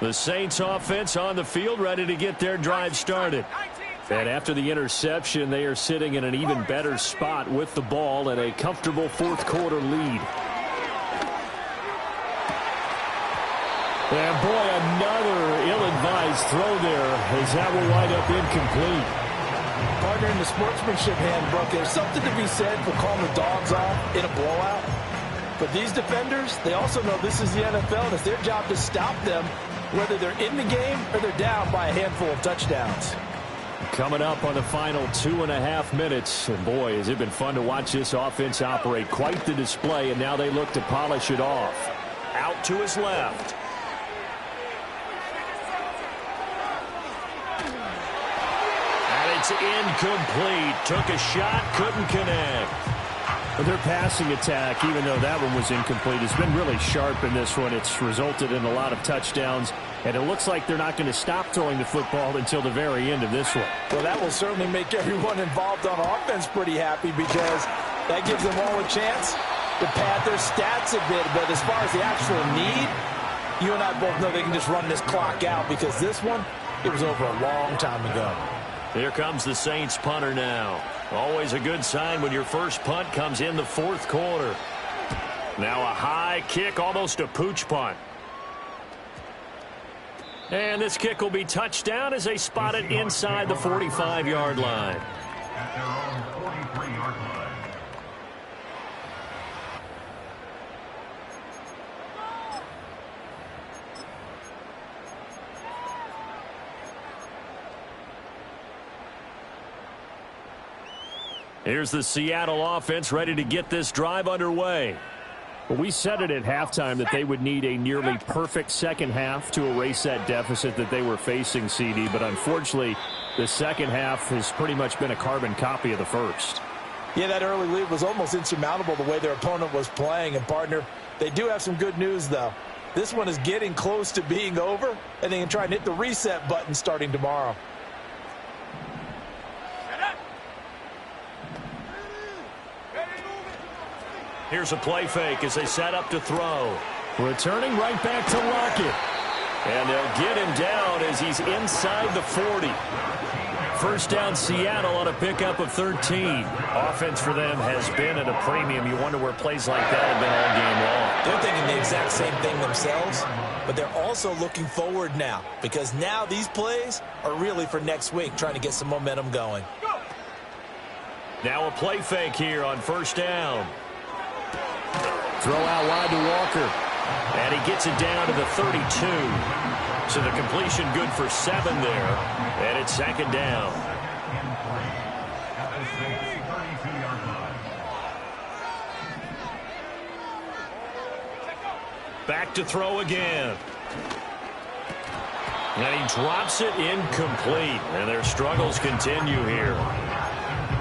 The Saints offense on the field, ready to get their drive started. And after the interception, they are sitting in an even better spot with the ball and a comfortable 4th quarter lead. And boy, another ill-advised throw there as that will wind up incomplete. Partner, in the sportsmanship handbook, there's something to be said for calling the dogs off in a blowout. But these defenders, they also know this is the NFL, and it's their job to stop them, whether they're in the game or they're down by a handful of touchdowns. Coming up on the final 2.5 minutes. And boy, has it been fun to watch this offense operate. Quite the display, and now they look to polish it off. Out to his left. And it's incomplete. Took a shot, couldn't connect. But their passing attack, even though that one was incomplete, has been really sharp in this one. It's resulted in a lot of touchdowns, and it looks like they're not going to stop throwing the football until the very end of this one. Well, that will certainly make everyone involved on offense pretty happy because that gives them all a chance to pad their stats a bit. But as far as the actual need, you and I both know they can just run this clock out because this one, it was over a long time ago. Here comes the Saints punter now. Always a good sign when your first punt comes in the 4th quarter. Now a high kick, almost a pooch punt. And this kick will be touchdown as they spot it inside the 45-yard line. At their own 43-yard line. Here's the Seattle offense ready to get this drive underway. Well, we said it at halftime that they would need a nearly perfect second half to erase that deficit that they were facing, CD. But unfortunately, the second half has pretty much been a carbon copy of the first. Yeah, that early lead was almost insurmountable the way their opponent was playing. And, partner, they do have some good news, though. This one is getting close to being over, and they can try and hit the reset button starting tomorrow. Here's a play fake as they set up to throw. Returning right back to Lockett. And they'll get him down as he's inside the 40. First down, Seattle on a pickup of 13. Offense for them has been at a premium. You wonder where plays like that have been all game long. They're thinking the exact same thing themselves, but they're also looking forward now because now these plays are really for next week, trying to get some momentum going. Now a play fake here on first down. Throw out wide to Walker. And he gets it down to the 32. So the completion good for 7 there. And it's second down. Back to throw again. And he drops it incomplete. And their struggles continue here.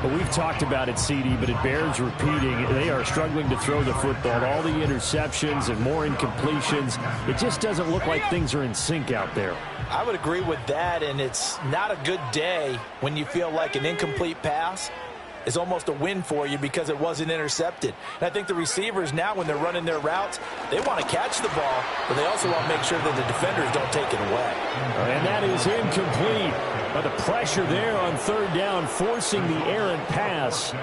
But we've talked about it, CD, but it bears repeating. They are struggling to throw the football. All the interceptions and more incompletions. It just doesn't look like things are in sync out there. I would agree with that, and it's not a good day when you feel like an incomplete pass is almost a win for you because it wasn't intercepted. And I think the receivers now, when they're running their routes, they want to catch the ball, but they also want to make sure that the defenders don't take it away. And that is incomplete. But the pressure there on third down, forcing the errant pass.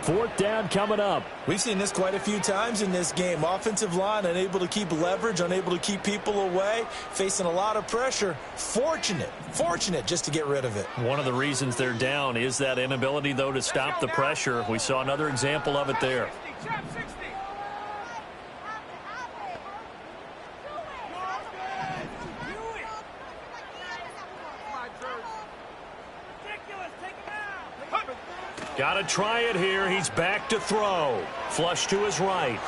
Fourth down coming up. We've seen this quite a few times in this game. Offensive line unable to keep leverage, unable to keep people away, facing a lot of pressure. Fortunate just to get rid of it. One of the reasons they're down is that inability, though, to stop the pressure. We saw another example of it there. Got to try it here. He's back to throw. Flush to his right.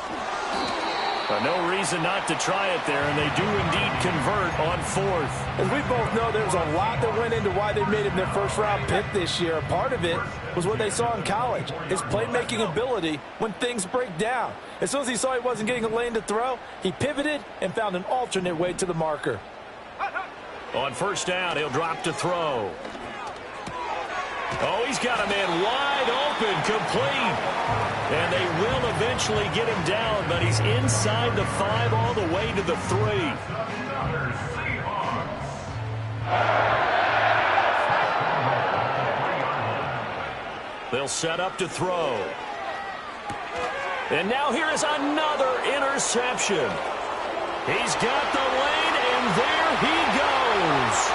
But no reason not to try it there, and they do indeed convert on fourth. As we both know, there's a lot that went into why they made him their first-round pick this year. Part of it was what they saw in college, his playmaking ability when things break down. As soon as he saw he wasn't getting a lane to throw, he pivoted and found an alternate way to the marker. On first down, he'll drop to throw. Oh, he's got a man wide open, complete. And they will eventually get him down, but he's inside the 5 all the way to the 3. They'll set up to throw. And now here is another interception. He's got the lane, and there he goes.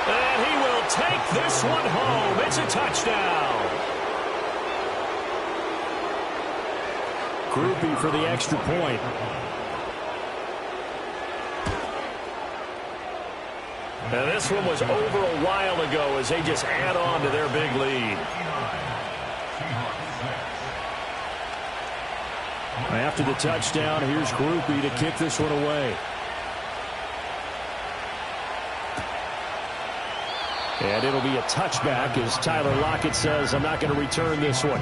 And he will take this one home. It's a touchdown. Groupie for the extra point. And this one was over a while ago as they just add on to their big lead. After the touchdown, here's Groupie to kick this one away. And it'll be a touchback as Tyler Lockett says, I'm not going to return this one.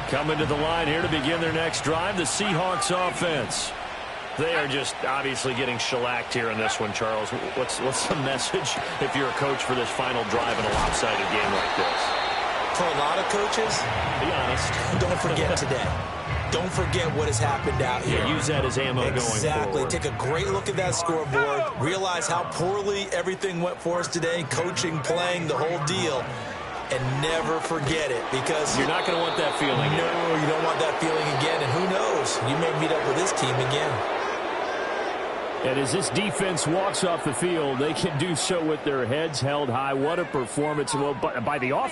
Coming to the line here to begin their next drive, the Seahawks offense. They are just obviously getting shellacked here in this one, Charles. What's the message if you're a coach for this final drive in a lopsided game like this? For a lot of coaches, be honest. Don't forget today. Don't forget what has happened out here. Yeah, use that as ammo going forward. Exactly. Take a great look at that scoreboard. Realize how poorly everything went for us today. Coaching, playing, the whole deal. And never forget it, because you're not going to want that feeling. No, you don't want that feeling again. And who knows? You may meet up with this team again. And as this defense walks off the field, they can do so with their heads held high. What a performance by the offense.